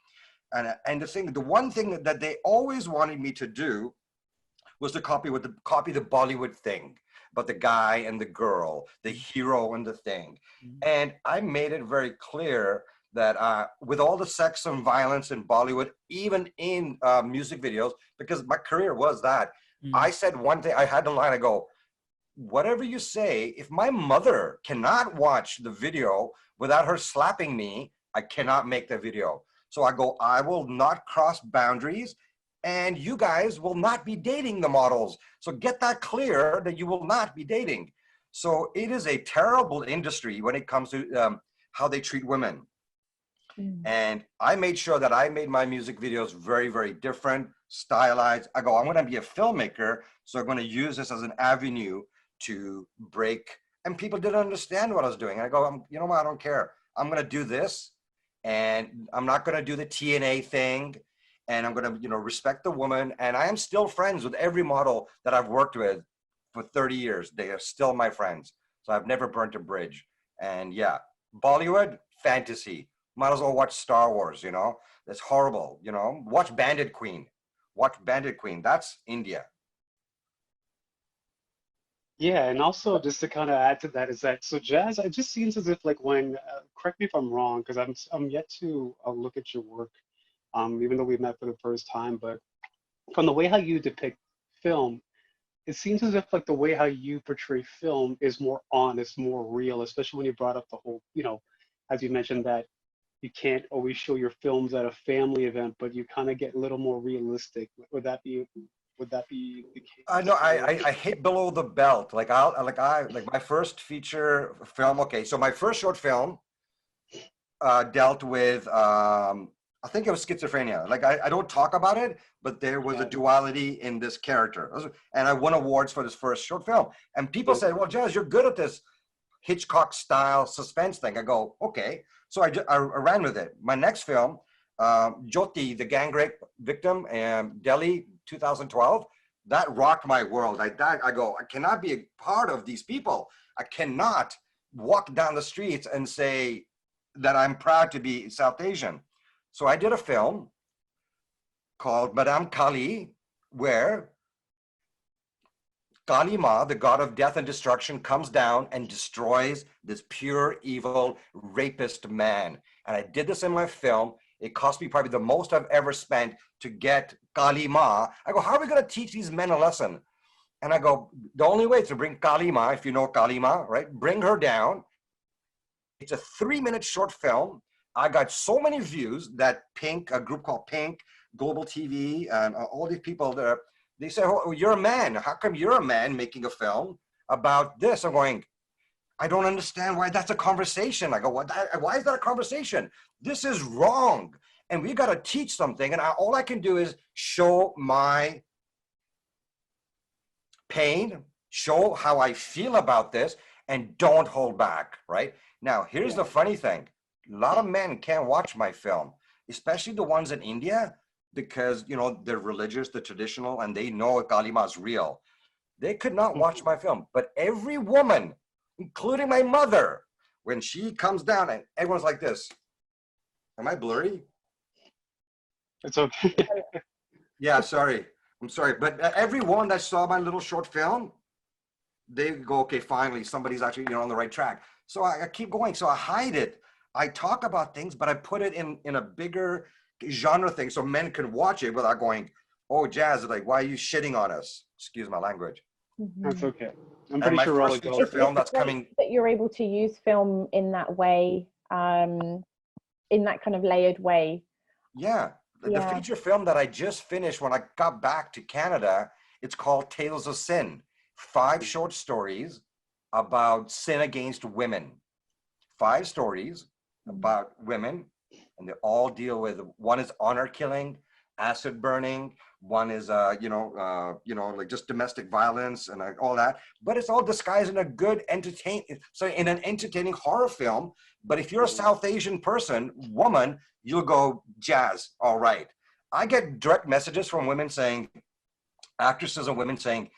And the one thing that they always wanted me to do was to copy the Bollywood thing, about the guy and the girl, the hero and the thing. And I made it very clear that with all the sex and violence in Bollywood, even in music videos, because my career was that, I said one thing, I had the line, I go, whatever you say, if my mother cannot watch the video without her slapping me, I cannot make the video. So I go, I will not cross boundaries, and you guys will not be dating the models. So get that clear that you will not be dating. So it is a terrible industry when it comes to how they treat women. And I made sure that I made my music videos very, very different, stylized. I go, I'm going to be a filmmaker, so I'm going to use this as an avenue to break. And people didn't understand what I was doing. I go, you know what, I don't care. I'm going to do this, and I'm not going to do the TNA thing, and I'm going to, respect the woman. And I am still friends with every model that I've worked with for 30 years. They are still my friends. So I've never burnt a bridge. And yeah, Bollywood, fantasy. Might as well watch Star Wars, That's horrible, Watch Bandit Queen. Watch Bandit Queen. That's India. Yeah, and also just to kind of add to that is that so jazz, it just seems as if like when correct me if I'm wrong because I'm yet to look at your work, even though we met for the first time, but from the way how you depict film, it seems as if like the way how you portray film is more honest, more real, especially when you brought up the whole, as you mentioned that you can't always show your films at a family event, but you kind of get a little more realistic. Would that be the No, case? Or I hit below the belt. Like my first feature film. Okay, so my first short film dealt with I think it was schizophrenia. Like I don't talk about it, but there was a duality in this character, and I won awards for this first short film. And people said, "Well, Jazz, you're good at this Hitchcock style suspense thing." I go, "Okay." So I ran with it. My next film, Jyoti, the gang rape victim, Delhi, 2012. That rocked my world. I go, I cannot be a part of these people. I cannot walk down the streets and say that I'm proud to be South Asian. So I did a film called Madame Kali, where Kali Ma, the god of death and destruction, comes down and destroys this pure evil rapist man. And I did this in my film. It cost me probably the most I've ever spent to get Kali Ma. I go, how are we going to teach these men a lesson? And I go, the only way is to bring Kali Ma, if you know Kali Ma, right? Bring her down. It's a 3-minute short film. I got so many views that Pink, a group called Pink, Global TV, and all these people there, they say, oh, you're a man. How come you're a man making a film about this? I'm going, I don't understand why that's a conversation. I go, why is that a conversation? This is wrong. And we got to teach something. And all I can do is show my pain, show how I feel about this, and don't hold back, right? Now, here's the funny thing. A lot of men can't watch my film, especially the ones in India, because, they're religious, they're traditional, and they know Kali Ma is real. They could not watch my film. But every woman, including my mother, when she comes down and everyone's like this. Am I blurry? it's okay. Yeah, sorry. I'm sorry. But every woman that saw my little short film, they go, okay, finally, somebody's actually on the right track. So I keep going. So I hide it. I talk about things, but I put it in a bigger genre thing so men can watch it without going, oh, Jazz, like, why are you shitting on us? Excuse my language. That's okay. I'm And pretty my sure we're all first feature adults. film that's great coming. that you're able to use film in that way, in that kind of layered way. Yeah. The feature film that I just finished when I got back to Canada, it's called Tales of Sin. 5 short stories about sin against women. 5 stories about women, and they all deal with, one is honor killing, acid burning, one is like just domestic violence and all that, but it's all disguised in a good in an entertaining horror film. But if you're a South Asian woman, you'll go, Jazz, all right. I get direct messages from women saying, actresses and women saying,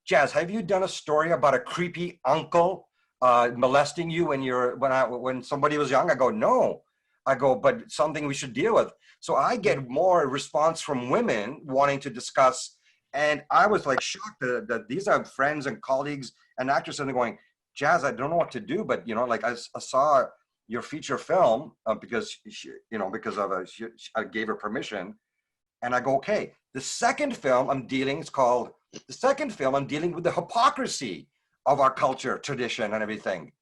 Jazz, have you done a story about a creepy uncle molesting you when somebody was young? I go, no. I go, but something we should deal with. So I get more response from women wanting to discuss. And I was like shocked that these are friends and colleagues and actors, and they're going, Jazz, I don't know what to do, but I saw your feature film because I gave her permission. And I go, okay. The second film I'm dealing with the hypocrisy of our culture, tradition, and everything.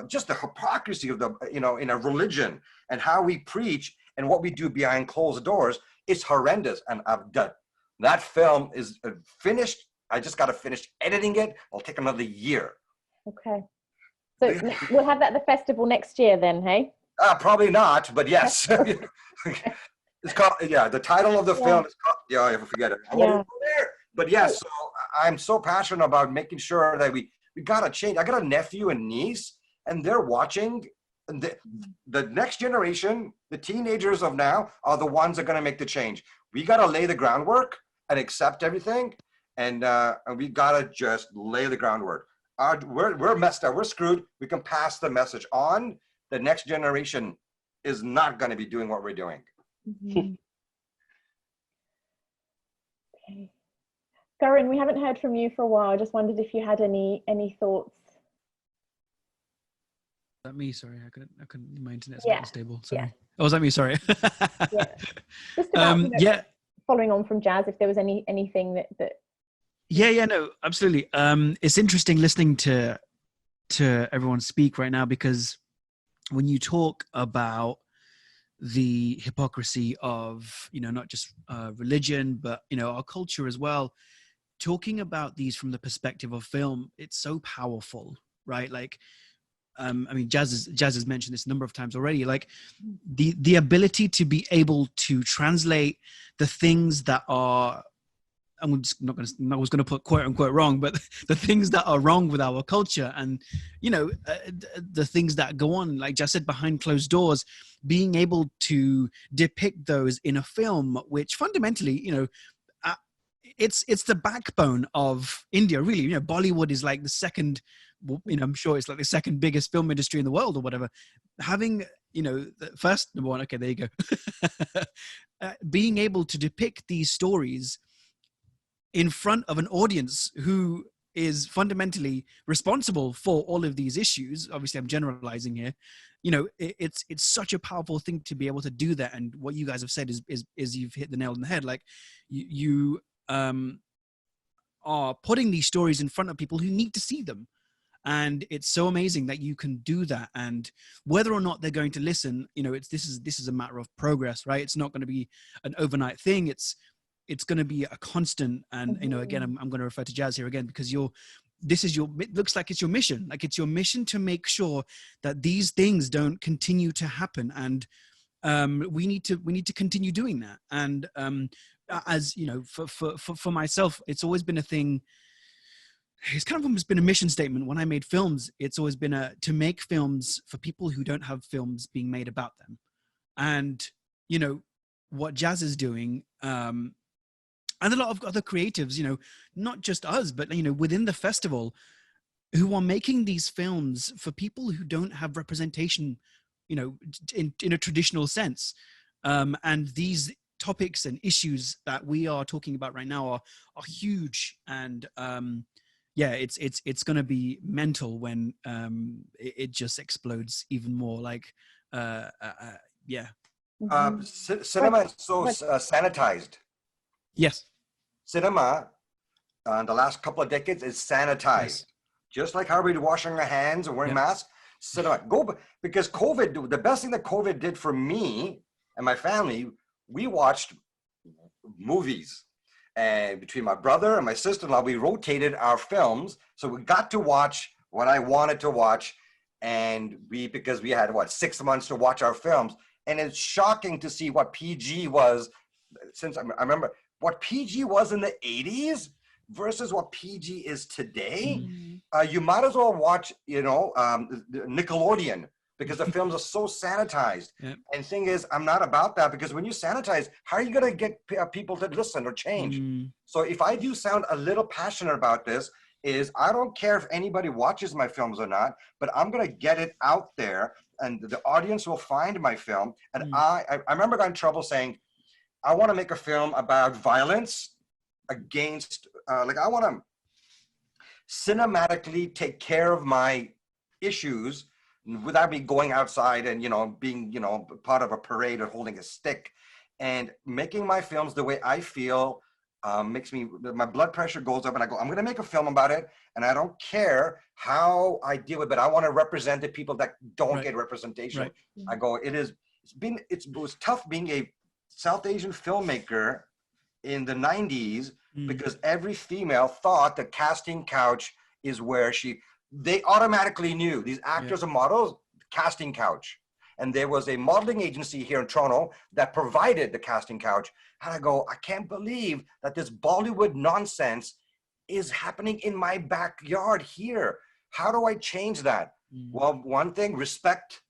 Just the hypocrisy of in a religion and how we preach and what we do behind closed doors is horrendous. And I've done that. Film is finished. I just got to finish editing it. It'll take another year. Okay. So we'll have that at the festival next year then, hey? Probably not, but yes. It's called, the title of the film is called, forget it. I won't go there. But yes, so I'm so passionate about making sure that we got to change. I got a nephew and niece, and they're watching. The next generation, the teenagers of now, are the ones that are going to make the change. We got to lay the groundwork and accept everything, and we got to just lay the groundwork. We're messed up. We're screwed. We can pass the message on. The next generation is not going to be doing what we're doing. Mm-hmm. Okay. Karan, we haven't heard from you for a while. I just wondered if you had any thoughts. Is that me? Sorry, I couldn't. My internet's Yeah. not stable. Sorry. Yeah. Oh, was that me? Sorry. Yeah. Just about yeah. following on from Jazz, if there was anything that. Yeah, no, absolutely. It's interesting listening to everyone speak right now, because when you talk about the hypocrisy of, not just religion, but our culture as well, talking about these from the perspective of film, it's so powerful, right? Like, I mean, Jazz has mentioned this a number of times already. Like, the ability to be able to translate the things that are, I was going to put quote unquote wrong, but the things that are wrong with our culture, and the things that go on, like Jazz said, behind closed doors, being able to depict those in a film, which fundamentally, it's the backbone of India, really. Bollywood is like the second, I'm sure it's like the second biggest film industry in the world or whatever. Having, the first number one, okay, there you go. Being able to depict these stories in front of an audience who is fundamentally responsible for all of these issues. Obviously, I'm generalizing here. It's such a powerful thing to be able to do that. And what you guys have said is you've hit the nail on the head. Like, you are putting these stories in front of people who need to see them. And it's so amazing that you can do that. And whether or not they're going to listen, this is a matter of progress, right? It's not going to be an overnight thing. It's going to be a constant. And, again, I'm going to refer to Jazz here again, because it looks like it's your mission. Like, it's your mission to make sure that these things don't continue to happen. And we need to continue doing that. And as for myself, it's always been a thing. It's kind of almost been a mission statement when I made films. It's always been to make films for people who don't have films being made about them. And what Jazz is doing, and a lot of other creatives, not just us, but within the festival, who are making these films for people who don't have representation, in a traditional sense. And these topics and issues that we are talking about right now are huge. And it's going to be mental when it just explodes even more. Like, yeah. Cinema is so sanitized. Yes. Cinema, in the last couple of decades, is sanitized. Yes. Just like how we're washing our hands and wearing masks. Cinema, because COVID, the best thing that COVID did for me and my family, we watched movies. And between my brother and my sister-in-law, we rotated our films. So we got to watch what I wanted to watch. And because we had, 6 months to watch our films. And it's shocking to see what PG was, since I remember what PG was in the 80s versus what PG is today. You might as well watch, Nickelodeon, because the films are so sanitized. Yep. And the thing is, I'm not about that, because when you sanitize, how are you going to get people to listen or change? So if I do sound a little passionate about this, I don't care if anybody watches my films or not, but I'm going to get it out there, and the audience will find my film. And I remember got in trouble saying, I want to make a film about violence against, I want to cinematically take care of my issues without me going outside and, being, part of a parade or holding a stick. And making my films the way I feel makes my blood pressure goes up, and I go, I'm going to make a film about it. And I don't care how I deal with it. I want to represent the people that don't get representation. Right. I go, it was tough being a South Asian filmmaker in the 90s, because every female thought the casting couch is where they automatically knew these actors and models, casting couch. And there was a modeling agency here in Toronto that provided the casting couch. And I go, I can't believe that this Bollywood nonsense is happening in my backyard here. How do I change that? Well, one thing, respect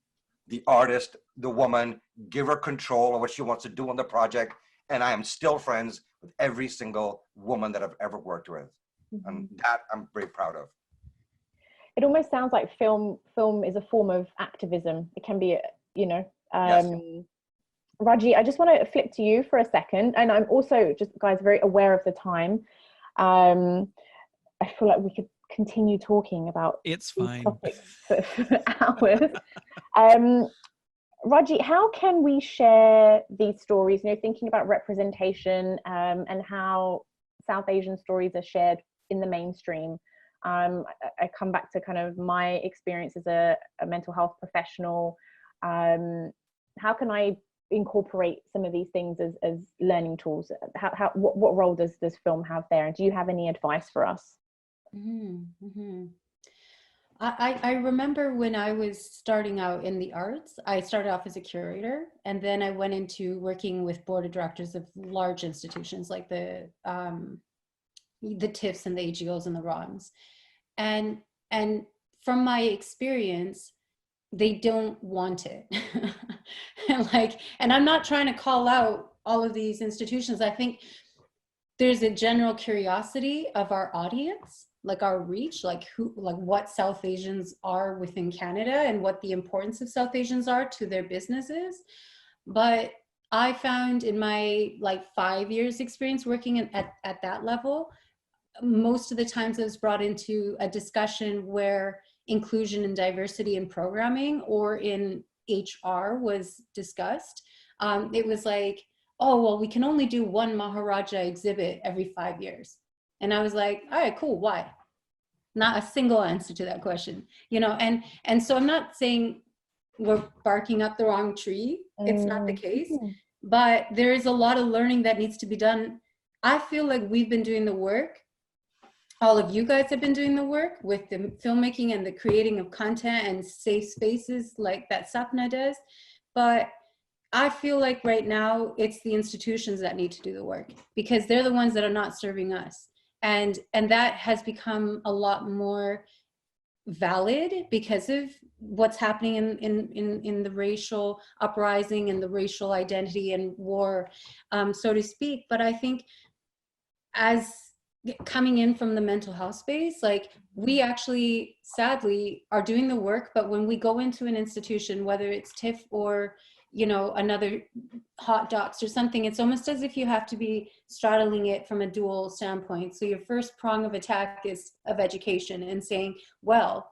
the artist, the woman, give her control of what she wants to do on the project. And I am still friends with every single woman that I've ever worked with. And that I'm very proud of. It almost sounds like film is a form of activism. It can be, Yes. Raji, I just want to flip to you for a second. And I'm also just, guys, very aware of the time. I feel like we could continue talking about It's these fine. topics for hours. Raji, how can we share these stories, thinking about representation and how South Asian stories are shared in the mainstream? I come back to kind of my experience as a mental health professional. How can I incorporate some of these things as learning tools? What role does film have there? And do you have any advice for us? I remember when I was starting out in the arts, I started off as a curator, and then I went into working with board of directors of large institutions like the TIFFs and the AGOs and the ROMs. And from my experience, they don't want it. And I'm not trying to call out all of these institutions. I think there's a general curiosity of our audience, like our reach, like what South Asians are within Canada and what the importance of South Asians are to their businesses. But I found in my 5 years experience working at that level, most of the times I was brought into a discussion where inclusion and diversity in programming or in HR was discussed. It was like, oh, well, we can only do one Maharaja exhibit every 5 years. And I was like, all right, cool, why? Not a single answer to that question, and so I'm not saying we're barking up the wrong tree. It's not the case, but there is a lot of learning that needs to be done. I feel like we've been doing the work. All of you guys have been doing the work with the filmmaking and the creating of content and safe spaces like that Sapna does. But I feel like right now it's the institutions that need to do the work because they're the ones that are not serving us. And that has become a lot more valid because of what's happening in the racial uprising and the racial identity and war, so to speak. But I think as coming in from the mental health space, we actually sadly are doing the work, but when we go into an institution, whether it's TIFF or another hot docs or something, it's almost as if you have to be straddling it from a dual standpoint. So your first prong of attack is of education and saying, well,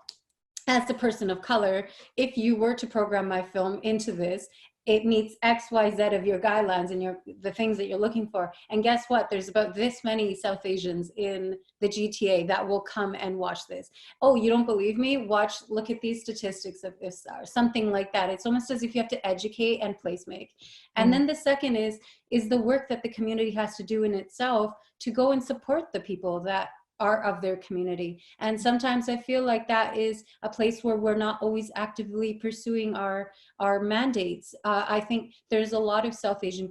as a person of color, if you were to program my film into this, it meets X, Y, Z of your guidelines and the things that you're looking for. And guess what? There's about this many South Asians in the GTA that will come and watch this. Oh, you don't believe me? Look at these statistics of IFFSA or something like that. It's almost as if you have to educate and place make. And then the second is the work that the community has to do in itself to go and support the people that are of their community. And sometimes I feel like that is a place where we're not always actively pursuing our mandates. I think there's a lot of South Asian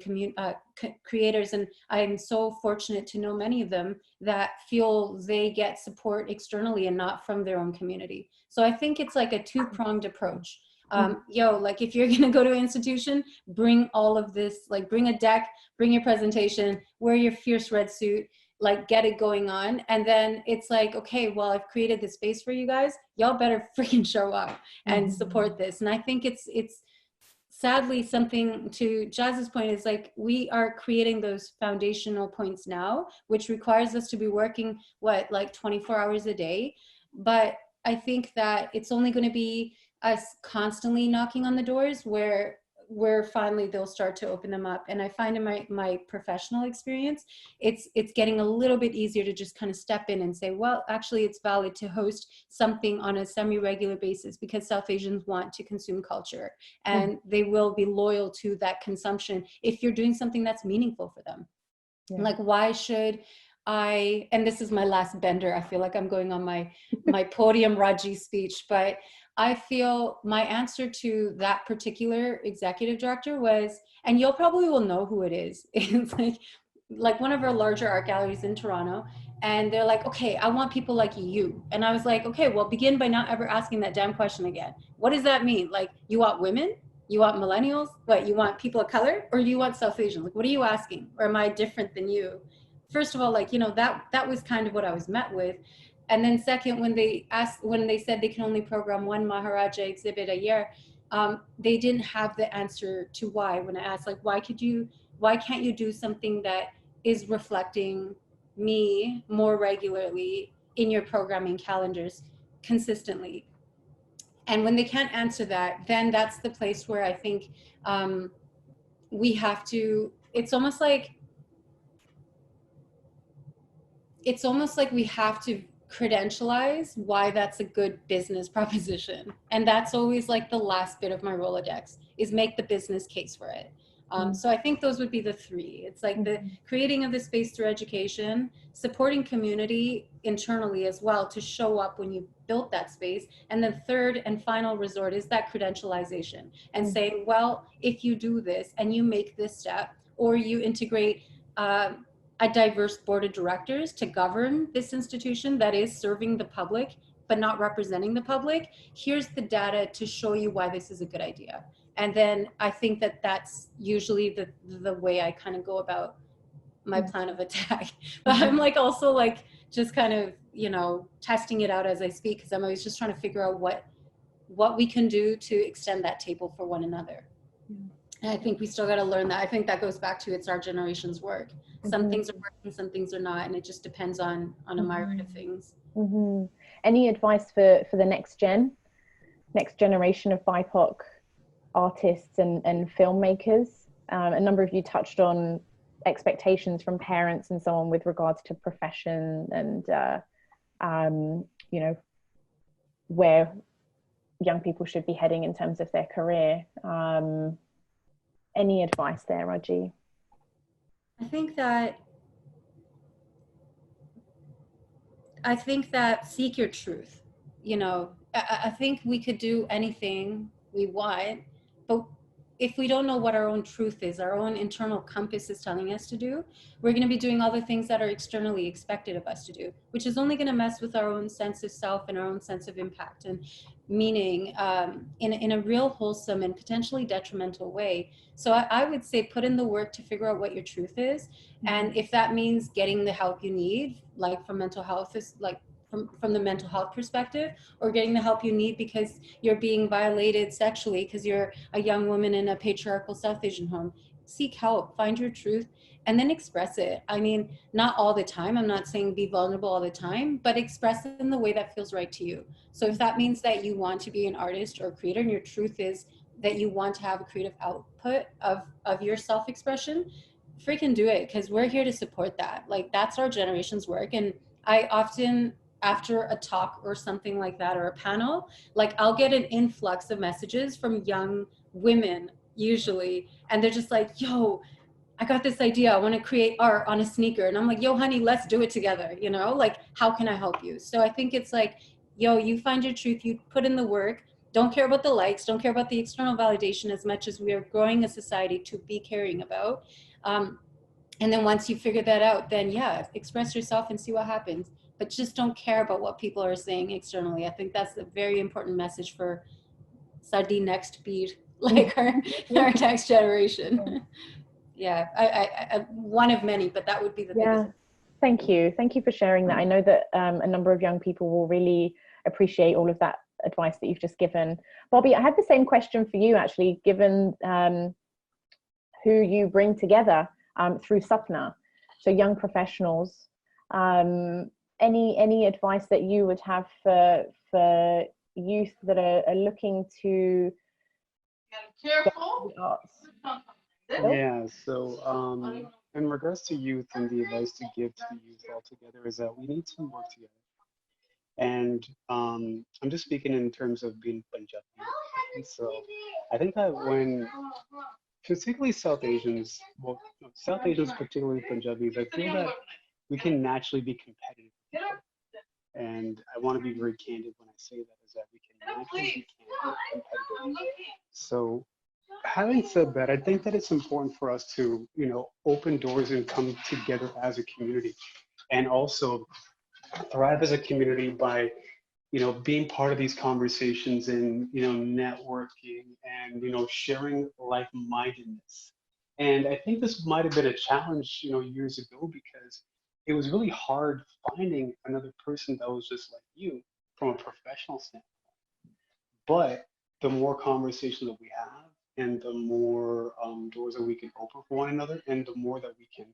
creators, and I'm so fortunate to know many of them that feel they get support externally and not from their own community. So I think it's like a two-pronged approach. If you're gonna go to an institution, bring all of this, bring a deck, bring your presentation, wear your fierce red suit, get it going on. And then it's like, okay, well, I've created this space for you guys. Y'all better freaking show up and support this. And I think it's sadly something, to Jazz's point, is we are creating those foundational points now, which requires us to be working 24 hours a day. But I think that it's only going to be us constantly knocking on the doors where finally they'll start to open them up. And I find in my professional experience, it's getting a little bit easier to just kind of step in and say, well, actually it's valid to host something on a semi-regular basis because South Asians want to consume culture and they will be loyal to that consumption if you're doing something that's meaningful for them. Yeah. Why should I, and this is my last bender, I feel like I'm going on my podium Raji speech, but I feel my answer to that particular executive director was, and you'll probably will know who it is. It's like one of our larger art galleries in Toronto. And they're like, okay, I want people like you. And I was like, okay, well, begin by not ever asking that damn question again. What does that mean? You want women? You want millennials? What, you want people of color? Or you want South Asian? What are you asking? Or am I different than you? First of all, that was kind of what I was met with. And then second, when they said they can only program one Maharaja exhibit a year, they didn't have the answer to why. When I asked, why can't you do something that is reflecting me more regularly in your programming calendars consistently? And when they can't answer that, then that's the place where I think we have to, it's almost like we have to credentialize why that's a good business proposition. And that's always like the last bit of my Rolodex, is make the business case for it. So I think those would be the three. It's like the creating of the space through education, supporting community internally as well to show up when you built that space. And the third and final resort is that credentialization and saying, well, if you do this and you make this step, or you integrate a diverse board of directors to govern this institution that is serving the public but not representing the public, here's the data to show you why this is a good idea. And then I think that that's usually the way I kind of go about my plan of attack. But I'm like also like just kind of, you know, testing it out as I speak, because I'm always just trying to figure out what we can do to extend that table for one another. And I think we still got to learn that. I think that goes back to it's our generation's work. Some things are working, some things are not, and it just depends on a myriad of things. Any advice for the next generation of BIPOC artists and filmmakers? A number of you touched on expectations from parents and so on with regards to profession and you know, where young people should be heading in terms of their career. Any advice there, Raji? I think that seek your truth. You know, I think we could do anything we want, but if we don't know what our own truth is, our own internal compass is telling us to do, we're going to be doing all the things that are externally expected of us to do, which is only going to mess with our own sense of self and our own sense of impact and meaning in a real wholesome and potentially detrimental way. So I would say put in the work to figure out what your truth is. And if that means getting the help you need, like from mental health, is like from the mental health perspective, or getting the help you need because you're being violated sexually because you're a young woman in a patriarchal South Asian home, seek help, find your truth, and then express it. I mean, not all the time. I'm not saying be vulnerable all the time, but express it in the way that feels right to you. So if that means that you want to be an artist or a creator, and your truth is that you want to have a creative output of your self-expression, freaking do it, because we're here to support that. Like, that's our generation's work. And I often, after a talk or something like that, or a panel, like I'll get an influx of messages from young women usually, and they're just like, yo, I got this idea, I want to create art on a sneaker. And I'm like, yo honey, let's do it together, you know, like how can I help you? So I think it's like, yo, you find your truth, you put in the work, don't care about the likes, don't care about the external validation as much as we are growing a society to be caring about. And then once you figure that out, then yeah, express yourself and see what happens. But just don't care about what people are saying externally. I think that's a very important message for Sadi next beat, like our next generation. Yeah, I one of many, but that would be the biggest. Thank you for sharing that. I know that a number of young people will really appreciate all of that advice that you've just given. Bobby, I had the same question for you actually, given who you bring together through Sapna, so young professionals. Any advice that you would have for youth that are looking to get into the arts? Yeah, so in regards to youth, and the advice to give to the youth altogether is that we need to work together. And I'm just speaking in terms of being Punjabi. And so I think that when, particularly South Asians, well, South Asians, particularly Punjabis, I feel that we can naturally be competitive. And I want to be very candid when I say that, is that we can naturally be competitive. So having said that, I think that it's important for us to, you know, open doors and come together as a community, and also thrive as a community by, you know, being part of these conversations and, you know, networking and, you know, sharing like-mindedness. And I think this might have been a challenge, you know, years ago, because it was really hard finding another person that was just like you from a professional standpoint. But the more conversations that we have, and the more doors that we can open for one another, and the more that we can,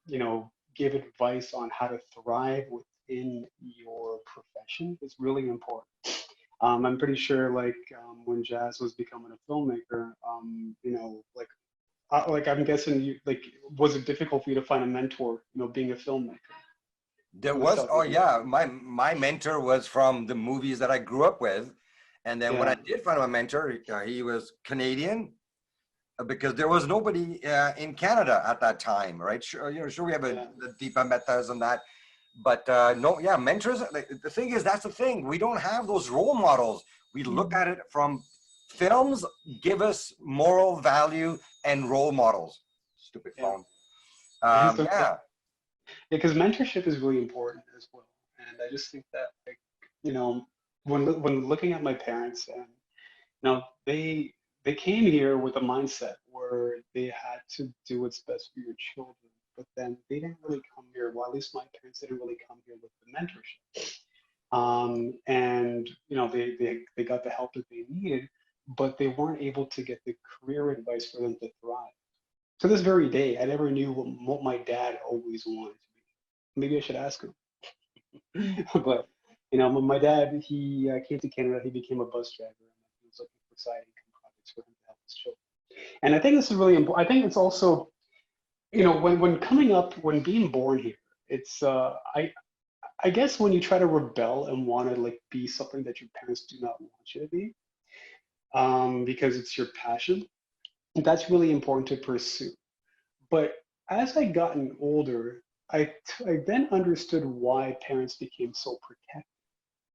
you know, give advice on how to thrive within your profession is really important. I'm pretty sure, like, when Jazz was becoming a filmmaker, like I'm guessing you, like, was it difficult for you to find a mentor, being a filmmaker? There was, oh yeah, my mentor was from the movies that I grew up with. And then when I did find my mentor, he was Canadian, because there was nobody in Canada at that time, right? Sure, sure we have the Deepa Metas and that, but no, yeah, mentors. Like, the thing is, that's the thing. We don't have those role models. We look at it from films, give us moral value and role models. Stupid phone. Yeah. Because mentorship is really important as well. And I just think that, like, when looking at my parents, and they came here with a mindset where they had to do what's best for your children, but then they didn't really come here. Well, at least my parents didn't really come here with the mentorship. And they got the help that they needed, but they weren't able to get the career advice for them to thrive. To this very day, I never knew what my dad always wanted to be. Maybe I should ask him. But my dad, he came to Canada. He became a bus driver, and he was looking for side income projects for him to help his children. And I think this is really important. I think it's also, when coming up, when being born here, it's I guess when you try to rebel and want to, like, be something that your parents do not want you to be, because it's your passion, that's really important to pursue. But as I gotten older, I then understood why parents became so protective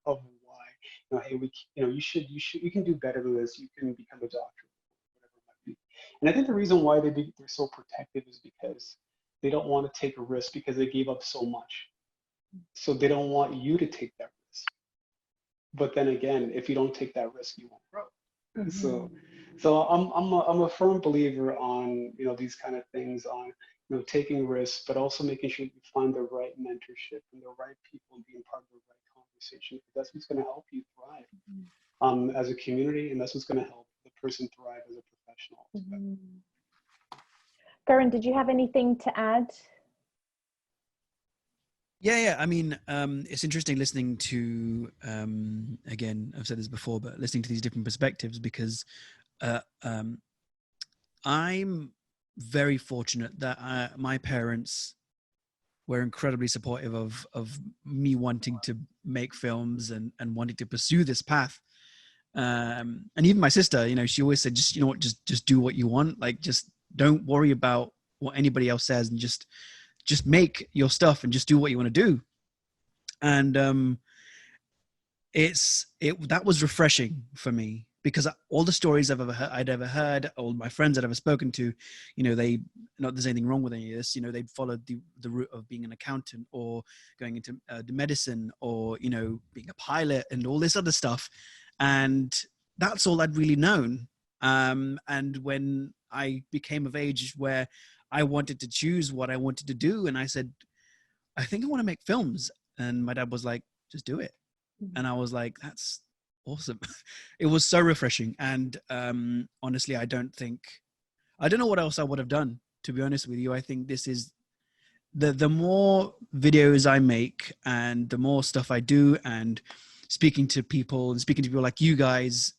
of why, hey, you can do better than this. You can become a doctor, whatever it might be. And I think the reason why they're so protective is because they don't want to take a risk, because they gave up so much. So they don't want you to take that risk. But then again, if you don't take that risk, you won't grow. So I'm a firm believer on, these kind of things, on, taking risks, but also making sure you find the right mentorship and the right people and being part of the right conversation. That's what's going to help you thrive as a community, and that's what's going to help the person thrive as a professional. Karan, did you have anything to add? Yeah. I mean, it's interesting listening to, again, I've said this before, but listening to these different perspectives, because I'm very fortunate that my parents were incredibly supportive of me wanting to make films and wanting to pursue this path. And even my sister, she always said, just do what you want. Like, just don't worry about what anybody else says, and just make your stuff and just do what you want to do. And that was refreshing for me, because all the stories I'd ever heard, all my friends I'd ever spoken to, they, not there's anything wrong with any of this, they'd followed the route of being an accountant, or going into medicine, or being a pilot and all this other stuff, and that's all I'd really known. And when I became of age where I wanted to choose what I wanted to do, and I said, I think I want to make films, and my dad was like, just do it. And I was like, that's awesome. It was so refreshing. And honestly, I don't know what else I would have done, to be honest with you. I think this is the more videos I make, and the more stuff I do, and speaking to people like you guys,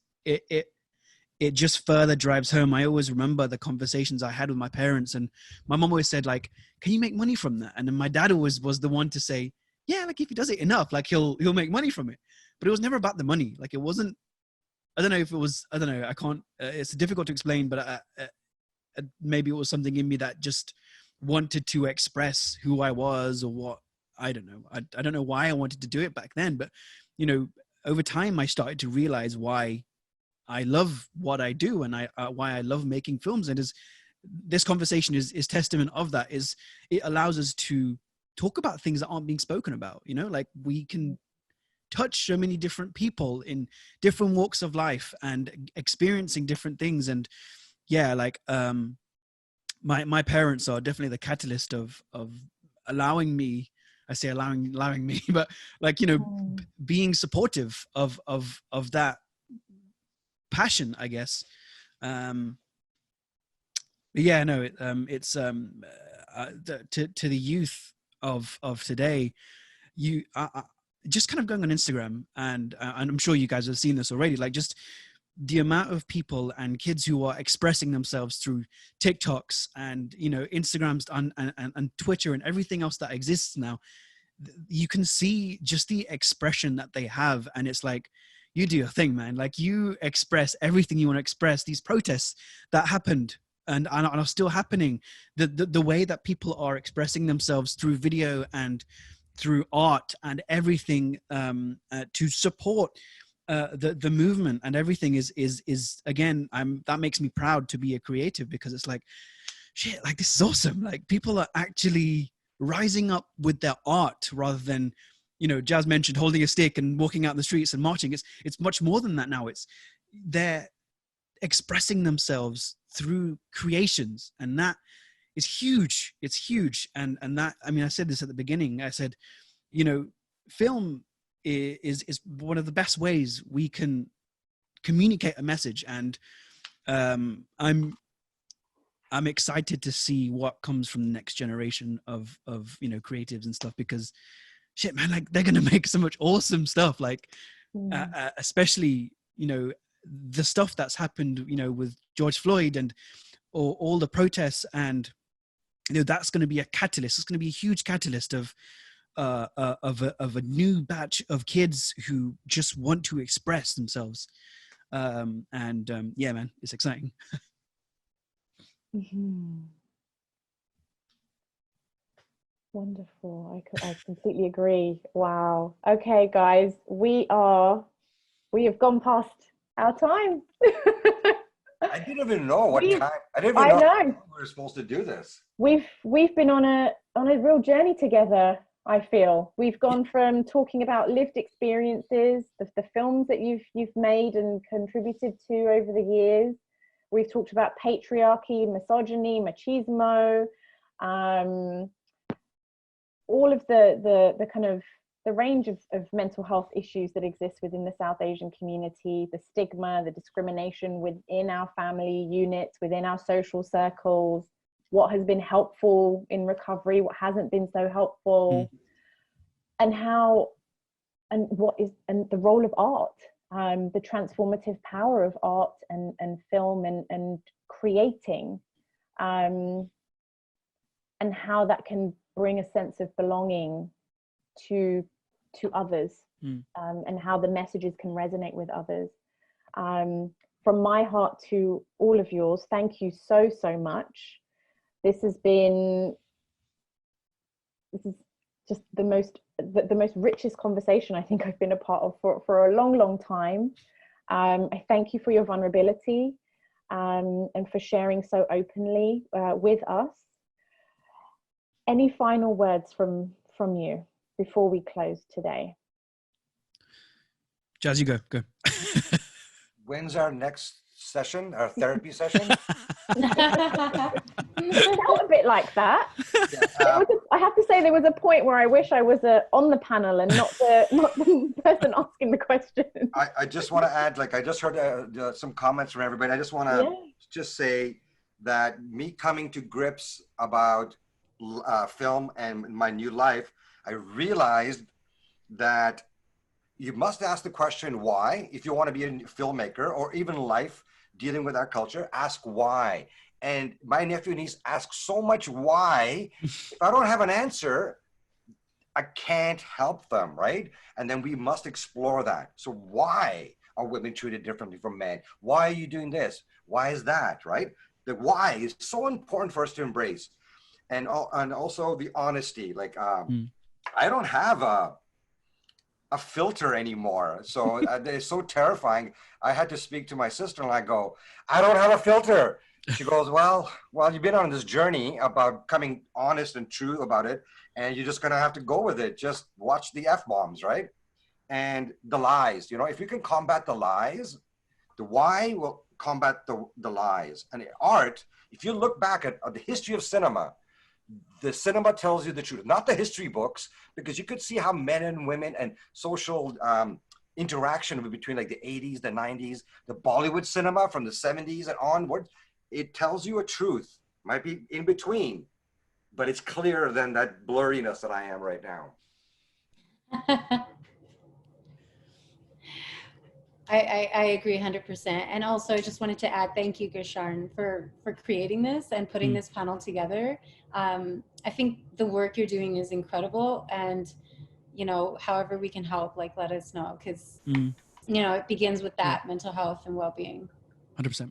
it just further drives home. I always remember the conversations I had with my parents, and my mom always said, like, can you make money from that? And then my dad always was the one to say, yeah, like, if he does it enough, like, he'll make money from it. But it was never about the money. Like, it wasn't, I don't know, I can't, it's difficult to explain, but maybe it was something in me that just wanted to express who I was, or what, I don't know. I don't know why I wanted to do it back then, but, over time I started to realize why I love what I do, and why I love making films. And this conversation is testament of that. Is it allows us to talk about things that aren't being spoken about, like, we can touch so many different people in different walks of life and experiencing different things. And yeah, like, my parents are definitely the catalyst of allowing me, I say allowing me, but, like, being supportive of that passion, I guess. But yeah, no, it's to the youth of today, you just kind of going on Instagram, and I'm sure you guys have seen this already, like just the amount of people and kids who are expressing themselves through TikToks and, you know, Instagrams and Twitter and everything else that exists now. You can see just the expression that they have, and it's like, you do your thing, man. Like, you express everything you want to express. These protests that happened and are still happening, the way that people are expressing themselves through video and through art and everything, to support the movement and everything is again, that makes me proud to be a creative, because it's like, shit, like this is awesome. Like, people are actually rising up with their art rather than, you know, Jazz mentioned holding a stick and walking out in the streets and marching. It's much more than that now. They're expressing themselves through creations, and that is huge. It's huge. And that, I mean, I said this at the beginning. I said, you know, film is one of the best ways we can communicate a message. And I'm excited to see what comes from the next generation of you know, creatives and stuff, because shit, man, like, they're gonna make so much awesome stuff, like especially, you know, the stuff that's happened, you know, with George Floyd and or all the protests, and, you know, that's going to be a catalyst. It's going to be a huge catalyst of a new batch of kids who just want to express themselves. Yeah, man, it's exciting. Wonderful. I completely agree. Wow. Okay, guys, we have gone past our time. I didn't even know what time. I didn't I even know know. we were supposed to do this. We've been on a real journey together. I feel we've gone from talking about lived experiences, the films that you've made and contributed to over the years. We've talked about patriarchy, misogyny, machismo, all of the kind of the range of mental health issues that exist within the South Asian community, the stigma, the discrimination within our family units, within our social circles, what has been helpful in recovery, what hasn't been so helpful, and how, and what is, and the role of art, the transformative power of art and film and creating, and how that can bring a sense of belonging to others, and how the messages can resonate with others. From my heart to all of yours, thank you so much. This is just the most richest conversation I think I've been a part of for a long time. I thank you for your vulnerability, and for sharing so openly with us. Any final words from you before we close today? Jazz, you go. When's our next session, our therapy session? It felt a bit like that. Yeah, I have to say, there was a point where I wish I was on the panel and not the person asking the question. I just want to add, like, I just heard some comments from everybody. I just want to just say that me coming to grips about film and my new life, I realized that you must ask the question why. If you want to be a filmmaker or even life dealing with our culture, ask why. And my nephew and niece ask so much why. If I don't have an answer, I can't help them, right? And then we must explore that. So why are women treated differently from men? Why are you doing this? Why is that, right? The why is so important for us to embrace. And also the honesty. Like, I don't have a filter anymore. So it's so terrifying. I had to speak to my sister-in-law. I go, I don't have a filter. She goes, well, you've been on this journey about coming honest and true about it, and you're just going to have to go with it. Just watch the F-bombs, right? And the lies. You know, if you can combat the lies, the why will combat the lies. And art, if you look back at the history of cinema, the cinema tells you the truth, not the history books, because you could see how men and women and social interaction between like the 80s, the 90s, the Bollywood cinema from the 70s and onward, it tells you a truth, might be in between. but it's clearer than that blurriness that I am right now. I agree 100%. And also I just wanted to add, thank you, Gursharan, for creating this and putting this panel together. I think the work you're doing is incredible, and, you know, however we can help, like, let us know, because, you know, it begins with that mental health and well-being. 100%.